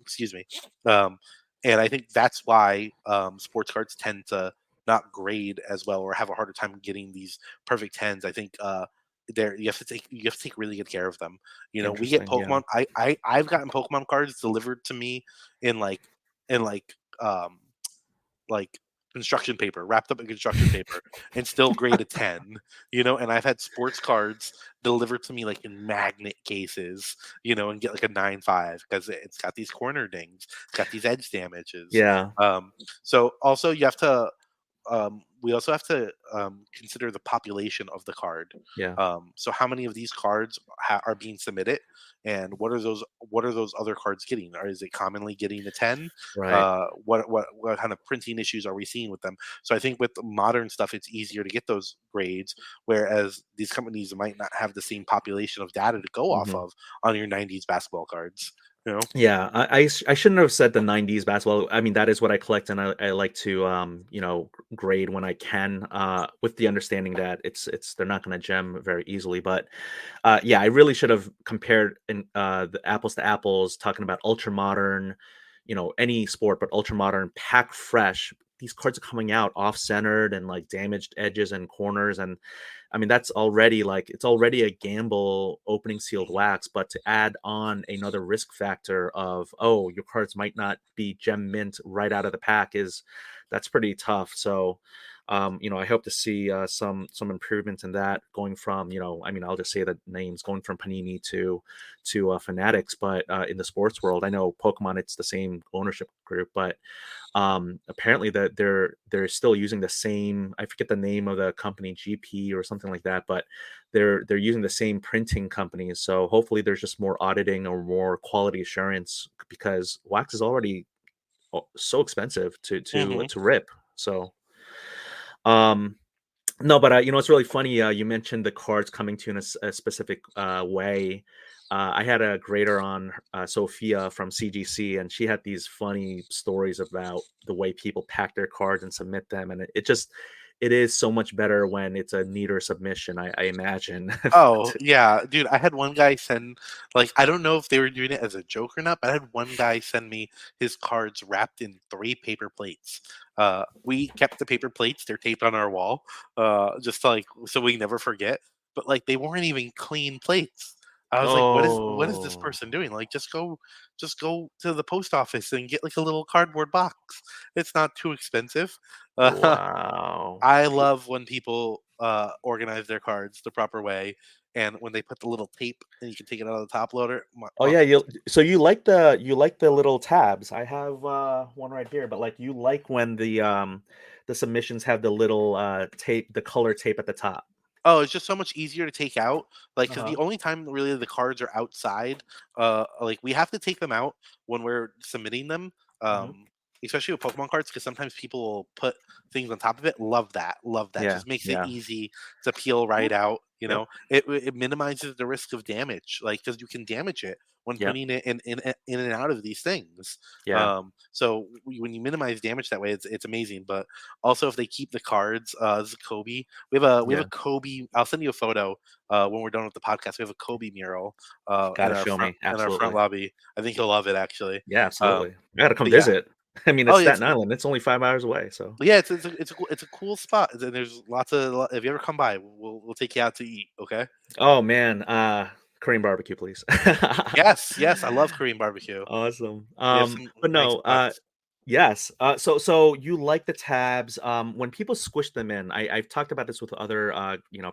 excuse me. Um, and I think that's why sports cards tend to not grade as well or have a harder time getting these perfect tens. I think there you have to take really good care of them. We get Interesting. Yeah. Pokemon. I've gotten Pokemon cards delivered to me in in like um like construction paper, wrapped up in construction paper, and still grade a 10, and I've had sports cards delivered to me like in magnet cases, and get like a 9.5 because it's got these corner dings, it's got these edge damages. Yeah. Um, so also you have to we also have to consider the population of the card. Yeah. So how many of these cards are being submitted, and what are those other cards getting? Or is it commonly getting a 10? Right. What kind of printing issues are we seeing with them? So I think with the modern stuff, it's easier to get those grades, whereas these companies might not have the same population of data to go off Hmm. of on your 90s basketball cards. You know? Yeah, I shouldn't have said the '90s basketball. I mean, that is what I collect, and I like to grade when I can, with the understanding that it's they're not going to gem very easily. But yeah, I really should have compared the apples to apples, talking about ultra modern, any sport, but ultra modern, pack fresh. These cards are coming out off centered and like damaged edges and corners, and I mean, that's already like it's already a gamble opening sealed wax, but to add on another risk factor of, oh, your cards might not be gem mint right out of the pack is that's pretty tough. So, I hope to see some improvement in that going from, I mean, I'll just say the names going from Panini to Fanatics, but in the sports world, I know Pokemon, it's the same ownership group, but apparently that they're still using the same, I forget the name of the company, GP or something like that, but they're using the same printing companies, so hopefully there's just more auditing or more quality assurance because wax is already so expensive Hmm. to rip. So um no, but it's really funny. You mentioned the cards coming to you in a specific way. I had a grader on, Sophia from CGC, and she had these funny stories about the way people pack their cards and submit them, and it is so much better when it's a neater submission. I imagine. Oh, yeah, dude, I had one guy send like, I don't know if they were doing it as a joke or not, but I had one guy send me his cards wrapped in 3 paper plates. We kept the paper plates, they're taped on our wall, just to, like so we never forget, but, like, they weren't even clean plates. I was like, what is this Oh, person doing? Like, just go to the post office and get, like, a little cardboard box. It's not too expensive. wow. I love when people organize their cards the proper way, and when they put the little tape and you can take it out of the top loader. Oh yeah, you like the little tabs. I have one right here, but like you like when the submissions have the little tape, the color tape at the top. Oh, it's just so much easier to take out. Like, because the Uh-huh. only time really the cards are outside, like we have to take them out when we're submitting them. Hmm. Especially with Pokemon cards, because sometimes people will put things on top of it. Love that. Love that. Yeah, Just makes it yeah. easy to peel right Yep, out. yep, It minimizes the risk of damage, like because you can damage it when yep, putting it in and out of these things. yeah, So when you minimize damage that way, it's amazing. But also if they keep the cards, this is Kobe. We have a yeah. Kobe. I'll send you a photo when we're done with the podcast. We have a Kobe mural Gotta show me. in our front Absolutely. lobby. I think you'll love it actually. Yeah, Um, absolutely. I gotta come but yeah, visit. I mean, Oh, it's yeah, Staten Island. It's only 5 hours away. So, yeah, it's a cool spot. And there's if you ever come by, we'll take you out to eat. Okay. oh man, Korean barbecue, please. Yes, yes, I love Korean barbecue. Awesome. We have some But nice no, spots. yes. So you like the tabs. When people squish them in, I've talked about this with other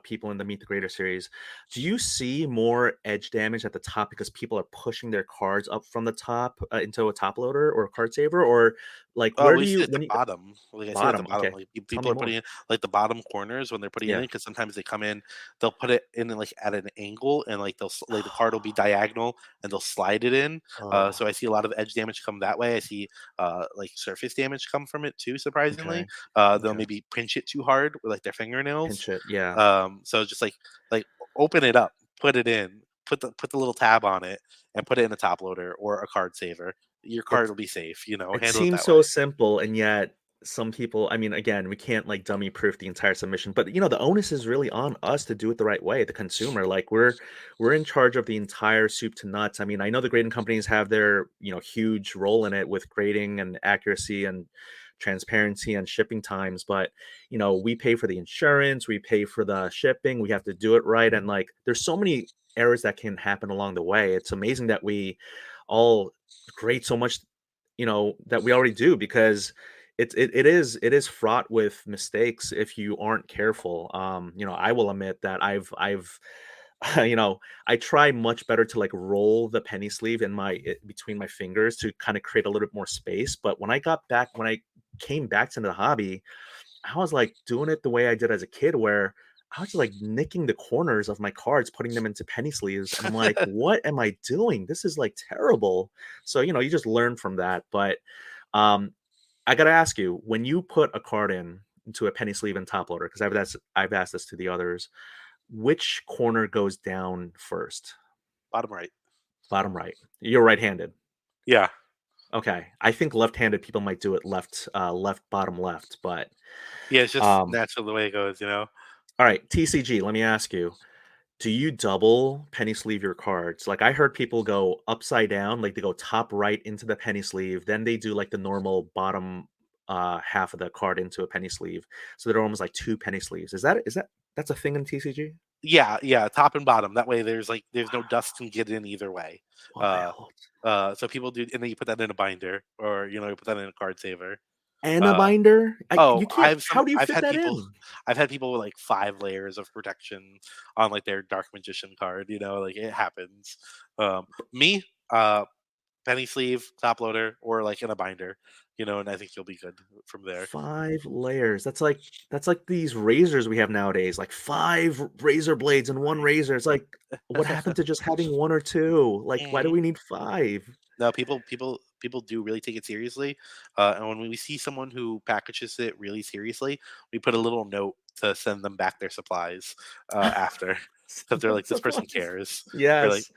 people in the Meet the Grader series. Do you see more edge damage at the top because people are pushing their cards up from the top into a top loader or a card saver, or like Oh, where do we see you it at the when you bottom. Like, I see it at the bottom? bottom. Okay, Like, tell people me are putting more. in, like, the bottom corners when they're putting it in, Yeah. because sometimes they come in, they'll put it in, like, at an angle, and, like, like, the card will be diagonal, and they'll slide it in. Oh, So I see a lot of edge damage come that way. I see, like, surface damage come from it too, surprisingly. okay, They'll okay. maybe pinch it too hard with, like, their fingernails. Pinch it. Yeah. So just, like, open it up, put it in, put the little tab on it, and put it in a top loader or a card saver. Your card It's will be safe, It handle it seems that way. so simple, and yet some people, I mean, again, we can't like dummy proof the entire submission, but the onus is really on us to do it the right way, the consumer. Like we're in charge of the entire soup to nuts. I mean, I know the grading companies have their, huge role in it with grading and accuracy and transparency and shipping times, but we pay for the insurance, we pay for the shipping, we have to do it right. And like there's so many errors that can happen along the way. It's amazing that we all grade so much that we already do because it is fraught with mistakes if you aren't careful. I will admit that I've you know I try much better to like roll the penny sleeve in between my fingers to kind of create a little bit more space. But when I came back to the hobby, I was like doing it the way I did as a kid, where I was just like nicking the corners of my cards, putting them into penny sleeves. And I'm like, what am I doing? This is like terrible. So, you just learn from that. But um, I got to ask you, when you put a card into a penny sleeve and top loader, because I've asked this to the others, which corner goes down first? Bottom right. Bottom right. You're right-handed. Yeah. Okay. I think left-handed people might do it left, bottom left, but Yeah, it's just um, natural the way it goes. all right, TCG, let me ask you, do you double penny sleeve your cards? Like I heard people go upside down, like they go top right into the penny sleeve, then they do like the normal bottom half of the card into a penny sleeve. So they're almost like two penny sleeves. Is that that's a thing in TCG? Yeah, yeah, top and bottom. That way there's no dust can get in either way. Uh Wild. so people do, and then you put that in a binder, or you put that in a card saver. And a Uh binder? You oh, can't, how do you I've fit had that people in? I've had people with like 5 layers of protection on like their dark magician card, like it happens. Me, penny sleeve, top loader, or like in a binder, and I think you'll be good from there. 5 layers. That's like these razors we have nowadays, like 5 razor blades in one razor. It's like, what happened to just having 1 or 2? Like, why do Mhm. we need 5? No, people do really take it seriously, and when we see someone who packages it really seriously, we put a little note to send them back their supplies after, because Send they're them like, this person supplies. cares. They're like, Yes.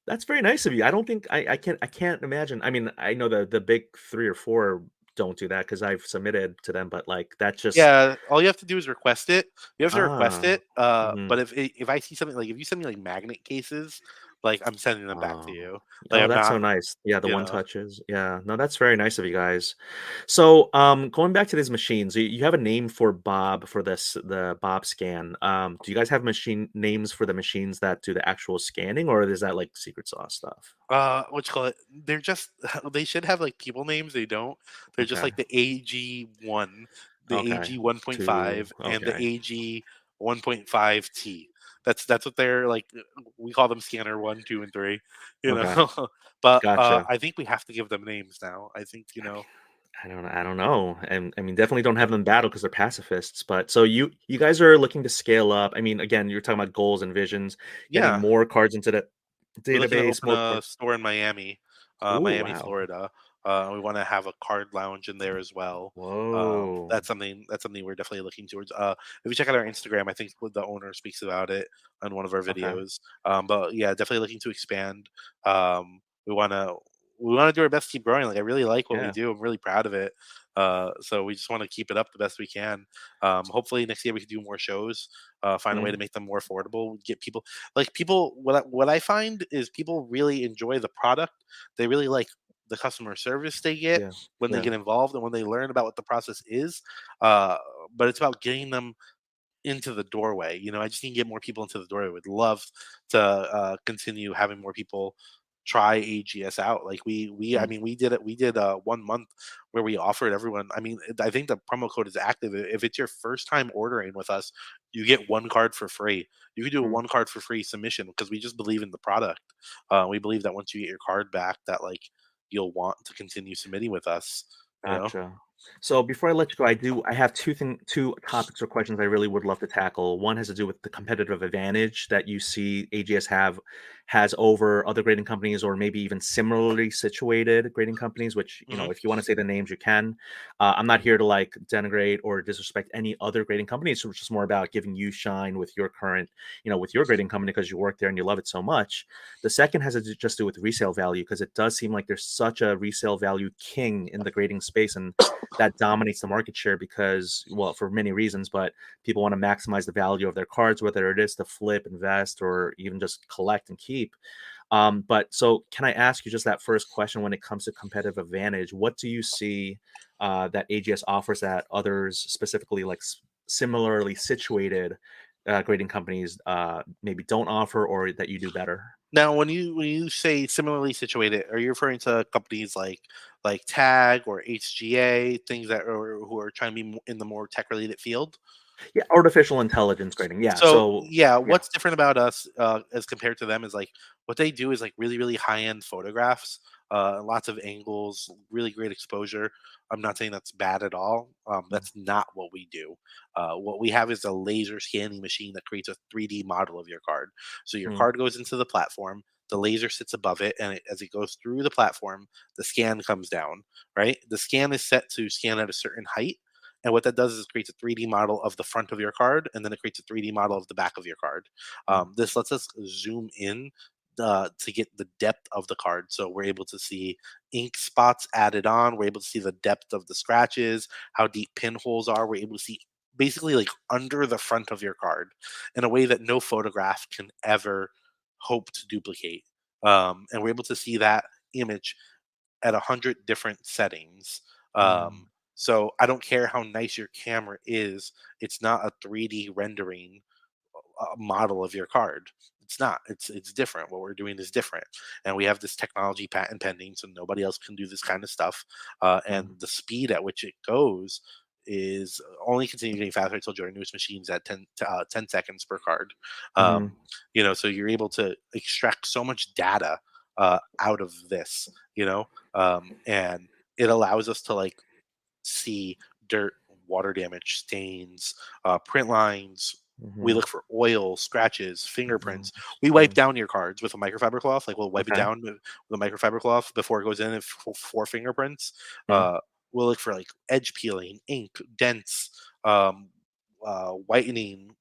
That's very nice of you. I don't think I can't imagine. I mean, I know the big 3 or 4 don't do that because 'cause I've submitted to them, but, like, that's just yeah, all you have to do is request it. You have to request ah, it, mhm. but if I see something, like if you send me like magnet cases, like I'm sending them back to Oh. you. Like Oh, I'm that's so not, nice. Yeah, the you one know. touches. Yeah. No, that's very nice of you guys. So, going back to these machines, you have a name for Bob for the Bob scan. Do you guys have machine names for the machines that do the actual scanning, or is that like secret sauce stuff? What you call it? They're just they should have like people names. They don't. They're just Okay. like the AG1, the Okay. AG 2. 1.5, and the Okay. AG 1.5T. That's what they're like. We call them scanner one, two, and three. You Okay. know, but Gotcha. I think we have to give them names now. I think I mean, I don't know. And I mean, definitely don't mm, have them battle because they're pacifists. But so you guys are looking to scale up. I mean, again, you're talking about goals and visions, getting yeah. more cards into the We're looking to database, open more a card. store in Miami, Ooh, Miami, wow. Florida. We want to have a card lounge in there as well. Whoa. That's something we're definitely looking towards. If you check out our Instagram, I think the owner speaks about it on one of our Okay. videos. But yeah, definitely looking to expand. Um, we want to we want to do our best to keep growing. Like, I really like what we Yeah. do. I'm really proud of it. So we just want to keep it up the best we can. Hopefully next year we can do more shows. Find a way to Mhm. make them more affordable. Get people, what I find is people really enjoy the product. They really like the customer service they get Yeah. when they Yeah. get involved and when they learn about what the process is. Uh, but it's about getting them into the doorway. I just need to get more people into the doorway. Would love to continue having more people try AGS out. Like I Mm. mean, we did it. We did 1 month where we offered everyone. I mean, I think the promo code is active. If it's your first time ordering with us, you get one card for free. You can do a Mm. one card for free submission because we just believe in the product. We believe that once you get your card back, that like you'll want to continue submitting with us. You know. Gotcha. So before I let you go, I have two topics or questions I really would love to tackle. One has to do with the competitive advantage that you see AGS has over other grading companies, or maybe even similarly situated grading companies, which, Hmm. if you want to say the names, you can. I'm not here to like denigrate or disrespect any other grading companies. It's just more about giving you shine with your current, with your grading company because you work there and you love it so much. The second has to just do with resale value, because it does seem like there's such a resale value king in the grading space, and that dominates the market share because, well, for many reasons, but people want to maximize the value of their cards, whether it is to flip, invest, or even just collect and keep. But so, can I ask you just that first question when it comes to competitive advantage? What do you see that AGS offers that others, specifically like similarly situated grading companies, maybe don't offer, or that you do better? Now, when you say similarly situated, are you referring to companies like Tag or HGA, things that are who are trying to be in the more tech related field? Yeah, artificial intelligence grading. Yeah. So So yeah, yeah. what's different about us as compared to them is like what they do is like really really high end photographs, lots of angles, really great exposure. I'm not saying that's bad at all. Mm. That's not what we do. What we have is a laser scanning machine that creates a 3D model of your card. So your Mm. card goes into the platform. The laser sits above it, and as it goes through the platform, the scan comes down. Right, the scan is set to scan at a certain height, and what that does is it creates a 3D model of the front of your card, and then it creates a 3D model of the back of your card. Mm. This lets us zoom in to get the depth of the card. So we're able to see ink spots added on. We're able to see the depth of the scratches, how deep pinholes are. We're able to see basically like under the front of your card in a way that no photograph can ever hope to duplicate. And we're able to see that image at 100 different settings. Mm. So I don't care how nice your camera is, it's not a 3D rendering model of your card. It's not. It's different. What we're doing is different, and we have this technology patent pending, so nobody else can do this kind of stuff. Mm. And the speed at which it goes is only continuing getting faster. I told you our newest machine's at 10 seconds per card. Mhm. Um, so you're able to extract so much data out of this, and it allows us to like see dirt, water damage, stains, print lines. We Mhm. look for oil, scratches, Mhm. fingerprints. We wipe Mm. down your cards with a microfiber cloth. Like we'll wipe it Okay. down with a microfiber cloth before it goes in for fingerprints. Yeah. Uh, we'll look for like edge peeling, ink, dents, um, whitening.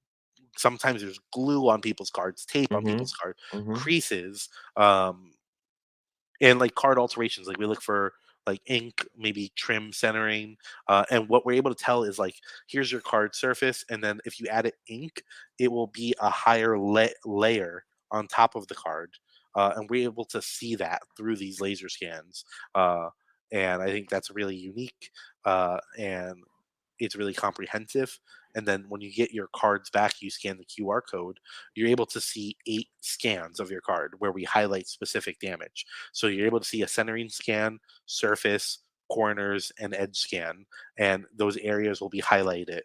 Sometimes there's glue on people's cards, tape on Mhm. people's cards, Mhm. creases. And like card alterations, like we look for like ink, maybe trim centering, and what we're able to tell is like here's your card surface, and then if you added ink it will be a higher layer on top of the card, and we're able to see that through these laser scans, and I think that's really unique, and it's really comprehensive. And then when you get your cards back, you scan the QR code, you're able to see 8 scans of your card where we highlight specific damage. So you're able to see a centering scan, surface, corners, and edge scan. And those areas will be highlighted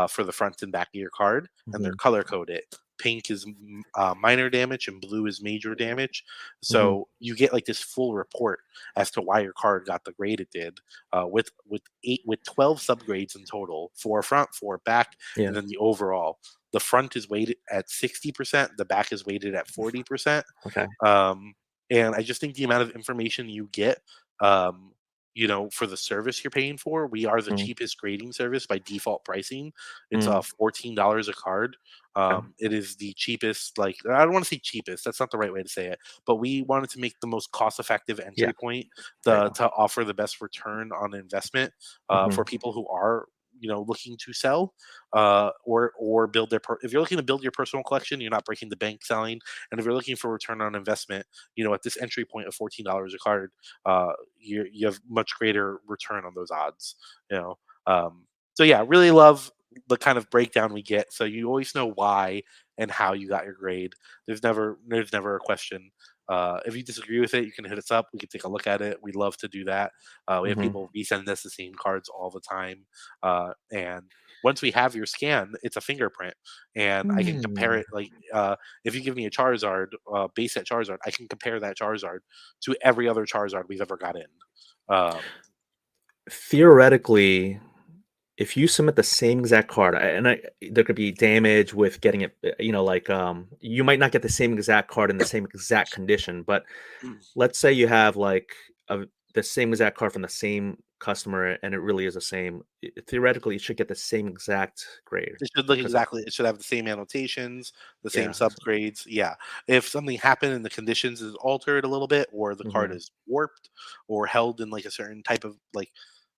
for the front and back of your card, and they're Mhm. color coded. Pink is minor damage and blue is major damage. Mhm. So you get like this full report as to why your card got the grade it did, with 12 subgrades in total, 4 front, 4 back, Yeah. and then the overall. The front is weighted at 60%, the back is weighted at 40%. Okay. Um, and I just think the amount of information you get, um, for the service you're paying for, we are the Mm. cheapest grading service by default pricing. It's Mm. $14 a card. Okay. It is the cheapest, like I don't want to say cheapest, that's not the right way to say it, but we wanted to make the most cost-effective Yeah. entry point Fair enough. to offer the best return on investment for Mhm. people who are looking to sell, or build if you're looking to build your personal collection, you're not breaking the bank selling. And if you're looking for return on investment, at this entry point of $14 a card, you have much greater return on those odds. You know, so yeah, really love the kind of breakdown we get. So you always know why and how you got your grade. There's never a question. If you disagree with it, you can hit us up. We can take a look at it. We love to do that. We have Hmm. people resend us the same cards all the time. And once we have your scan, it's a fingerprint, and I can compare Hmm. it. Like if you give me a Charizard, base set Charizard, I can compare that Charizard to every other Charizard we've ever got in. Um, Theoretically, if you submit the same exact card, there could be damage with getting it. Like you might not get the same exact card in the same exact condition, but let's say you have like the same exact card from the same customer, and it really is the same. Theoretically, you should get the same exact grade It should look because exactly. It should have the same annotations, the same yeah. subgrades. Yeah. If something happened and the conditions is altered a little bit, or the card Hmm. is warped, or held in like a certain type of like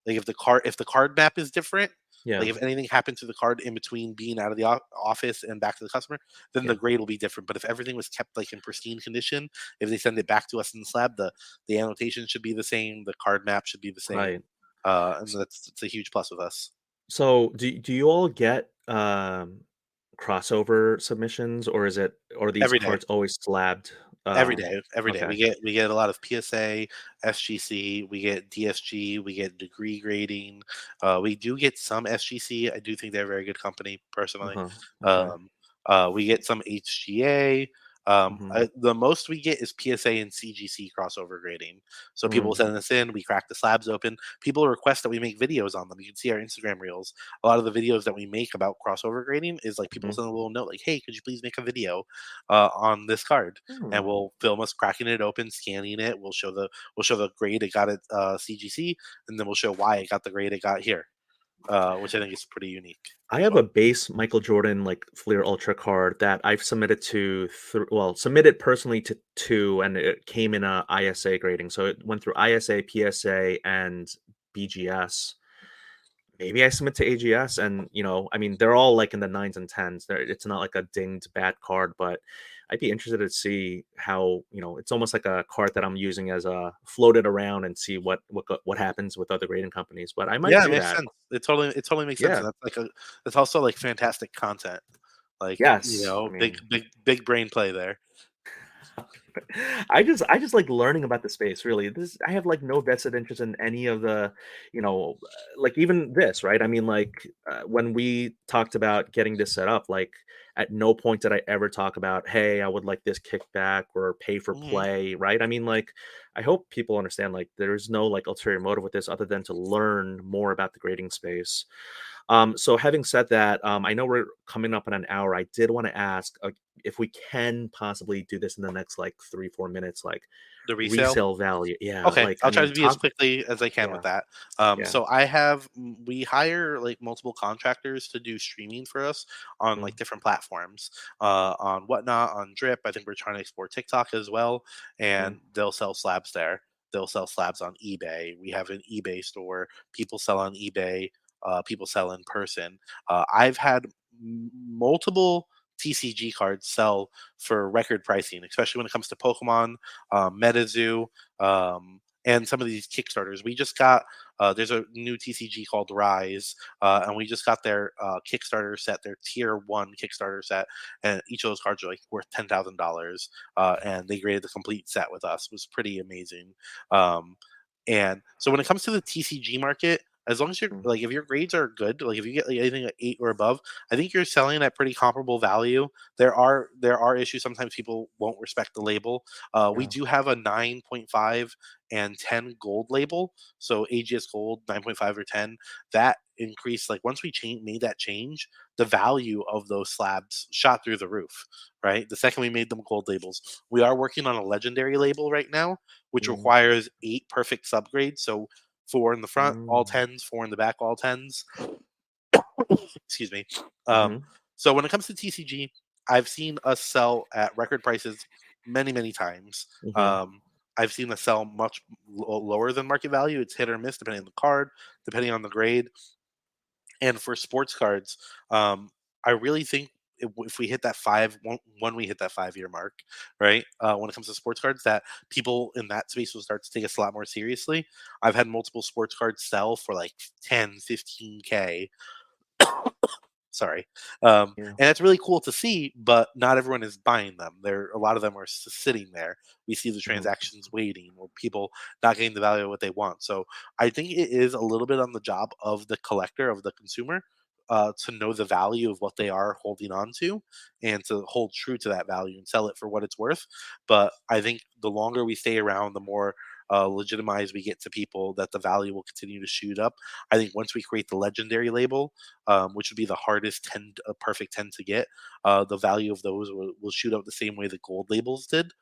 if the card map is different, Yeah, like if anything happened to the card in between being out of the office and back to the customer, then the yeah, grade will be different. But if everything was kept like in pristine condition, if they send it back to us in the slab, the annotation should be the same, the card map should be the same, right. and that's a huge plus with us. So, do you all get crossover submissions, or are these Every day. cards always slabbed? Every day, every day. Okay. We get a lot of PSA, SGC, we get DSG, we get degree grading. We do get some SGC. I do think they're a very good company, personally. Uh-huh. Okay. Um, we get some HGA. Hmm. The most we get is PSA and CGC crossover grading. So people Mm, send us in, we crack the slabs open. People request that we make videos on them. You can see our Instagram reels. A lot of the videos that we make about crossover grading is like people mhm. send a little note like, "Hey, could you please make a video on this card?" And Hmm. we'll film us cracking it open, scanning it. We'll show the grade it got at CGC, and then we'll show why it got the grade it got here, which I think is pretty unique I as have well. a base Michael Jordan like Fleer Ultra card that I've submitted submitted personally to two, and it came in a ISA grading. So it went through ISA, PSA, and BGS. Maybe I submit to AGS, and I mean, they're all like in the nines and tens. It's not like a dinged bad card, but I'd be interested to see how it's almost like a card that I'm using as a floated around and see what happens with other grading companies. But I might Yeah, it do makes that. sense. It totally makes sense, Yeah. and that's also like fantastic content. Like Yes. I big mean, big big brain play there. I just like learning about the space, really. I have like no vested interest in any of the, like even this, right? I mean, like when we talked about getting this set up, like at no point did I ever talk about, hey, I would like this kickback or pay for Mhm. play, right? I mean, like I hope people understand like there's no like ulterior motive with this other than to learn more about the grading space. So having said that, I know we're coming up on an hour. I did want to ask if we can possibly do this in the next like 3-4 minutes, like The resale. resale value. Yeah, Okay, like I I'll try mean, to be as talk. quickly as I can with Yeah, that. yeah. So we hire like multiple contractors to do streaming for us on Mm, like different platforms, on Whatnot, on Drip. I think we're trying to explore TikTok as well, mm, and they'll sell slabs there. They'll sell slabs on eBay. We have an eBay store. People sell on eBay. People sell in person. I've had multiple TCG cards sell for record pricing, especially when it comes to Pokemon, MetaZoo, and some of these Kickstarters. We just got there's a new TCG called Rise, and we just got their Kickstarter set, their Tier 1 Kickstarter set, and each of those cards are like worth $10,000. And they graded the complete set with us. It was pretty amazing. And so when it comes to the TCG market, as long as you're mm, like if your grades are good, like if you get like anything at 8 or above, I think you're selling at pretty comparable value. There are issues. Sometimes people won't respect the label. We yeah. do have a 9.5 and 10 gold label. So AGS gold 9.5 or 10. That increased like once we made that change, the value of those slabs shot through the roof. Right. The second we made them gold labels, we are working on a legendary label right now, which Mm, requires 8 perfect subgrades. So 4 in the front, all mm, tens, 4 in the back, all tens. Excuse me. Um, mhm, so when it comes to TCG, I've seen us sell at record prices many, many times. mhm, I've seen us sell much lower than market value. It's hit or miss depending on the card, depending on the grade. And for sports cards, I really think if we hit that when we hit that 5 year mark, right? When it comes to sports cards, that people in that space will start to take us a lot more seriously. I've had multiple sports cards sell for like 10, 15K. Sorry. Yeah. And it's really cool to see, but not everyone is buying them. A lot of them are sitting there. We see the Mhm. transactions waiting or people not getting the value of what they want. So I think it is a little bit on the job of the collector, of the consumer, to know the value of what they are holding on to and to hold true to that value and sell it for what it's worth. But I think the longer we stay around, the more legitimized we get to people, that the value will continue to shoot up. I think once we create the legendary label, which would be the hardest 10, perfect 10 to get, the value of those will shoot up the same way the gold labels did.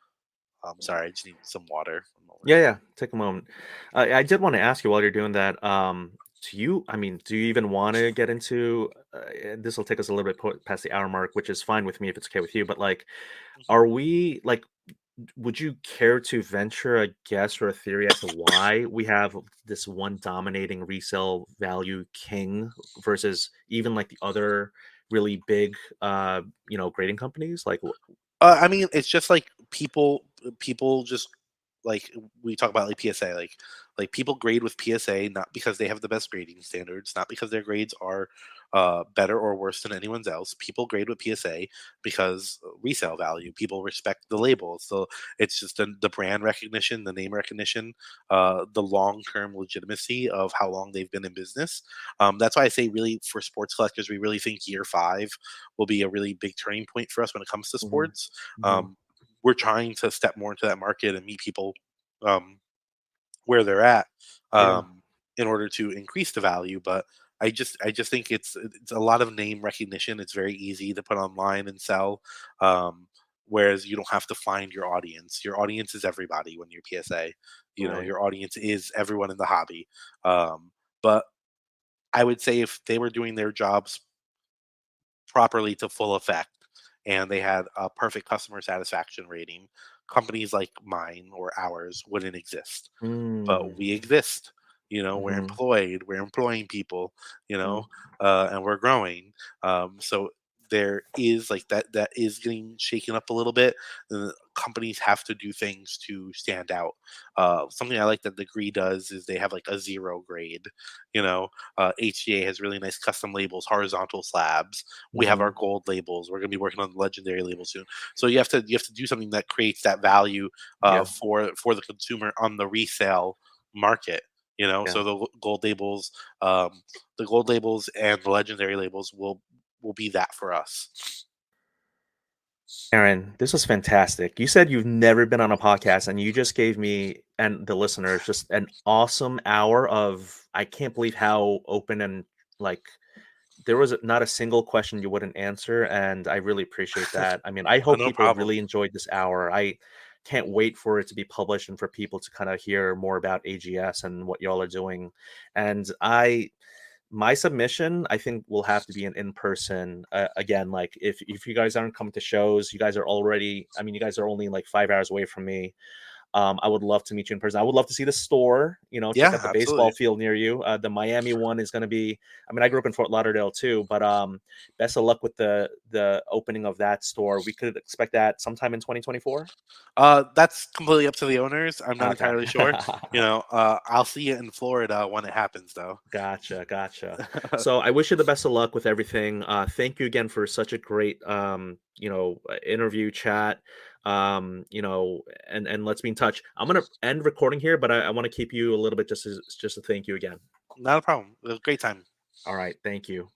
Sorry, I just need some water. One moment. Yeah, yeah. Take a moment. I did want to ask you while you're doing that. Do you even want to get into? This will take us a little bit past the hour mark, which is fine with me if it's okay with you. But like, Mhm. are we like? Would you care to venture a guess or a theory as to why we have this one dominating resale value king versus even like the other really big, grading companies? Like, I mean, it's just like people just like we talk about like PSA, like people grade with PSA not because they have the best grading standards, not because their grades are better or worse than anyone's else. People grade with PSA because resale value. People respect the label. So it's just the brand recognition, the name recognition, the long term legitimacy of how long they've been in business. That's why I say really for sports collectors, we really think year 5 will be a really big turning point for us when it comes to Mhm, sports. mhm, Um, we're trying to step more into that market and meet people um, where they're at, yeah, um, in order to increase the value. But I just think it's a lot of name recognition. It's very easy to put online and sell. Um, Whereas you don't have to find your audience. Your audience is everybody when you're PSA. You know, right. your audience is everyone in the hobby. Um, but I would say if they were doing their jobs properly to full effect and they had a perfect customer satisfaction rating, companies like mine or ours wouldn't exist. But Mm, we exist. You know, we're mhm, employed, we're employing people, you mm, know, and we're growing. So there is like that is getting shaken up a little bit. Companies have to do things to stand out. Something I like that Degree does is they have like a zero grade. You know, HGA has really nice custom labels, horizontal slabs. We have our mhm, gold labels. We're going to be working on the legendary label soon. So you have to do something that creates that value yeah, for the consumer on the resale market. You know, yeah. so um, the gold labels and the legendary labels will be that for us. Aaron, this was fantastic. You said you've never been on a podcast, and you just gave me and the listeners just an awesome hour of I can't believe how open and like there was not a single question you wouldn't answer, and I really appreciate that. I mean, I hope No people problem. really enjoyed this hour. I can't wait for it to be published and for people to kind of hear more about AGS and what y'all are doing. And my submission, I think, will have to be an in-person. Again, like if you guys aren't coming to shows, you guys are already. I mean, you guys are only like 5 hours away from me. I would love to meet you in person. I would love to see the store, check Yeah, out the baseball absolutely. field near you. The Miami one is going to be, I mean, I grew up in Fort Lauderdale too, but best of luck with the opening of that store. We could expect that sometime in 2024. That's completely up to the owners. I'm not Okay. entirely sure. You know, I'll see you in Florida when it happens, though. Gotcha, gotcha. So I wish you the best of luck with everything. Thank you again for such a great, interview chat. And let's be in touch. I'm gonna end recording here, but I want to keep you a little bit just to thank you again. Not a problem. It was a great time. All right, thank you.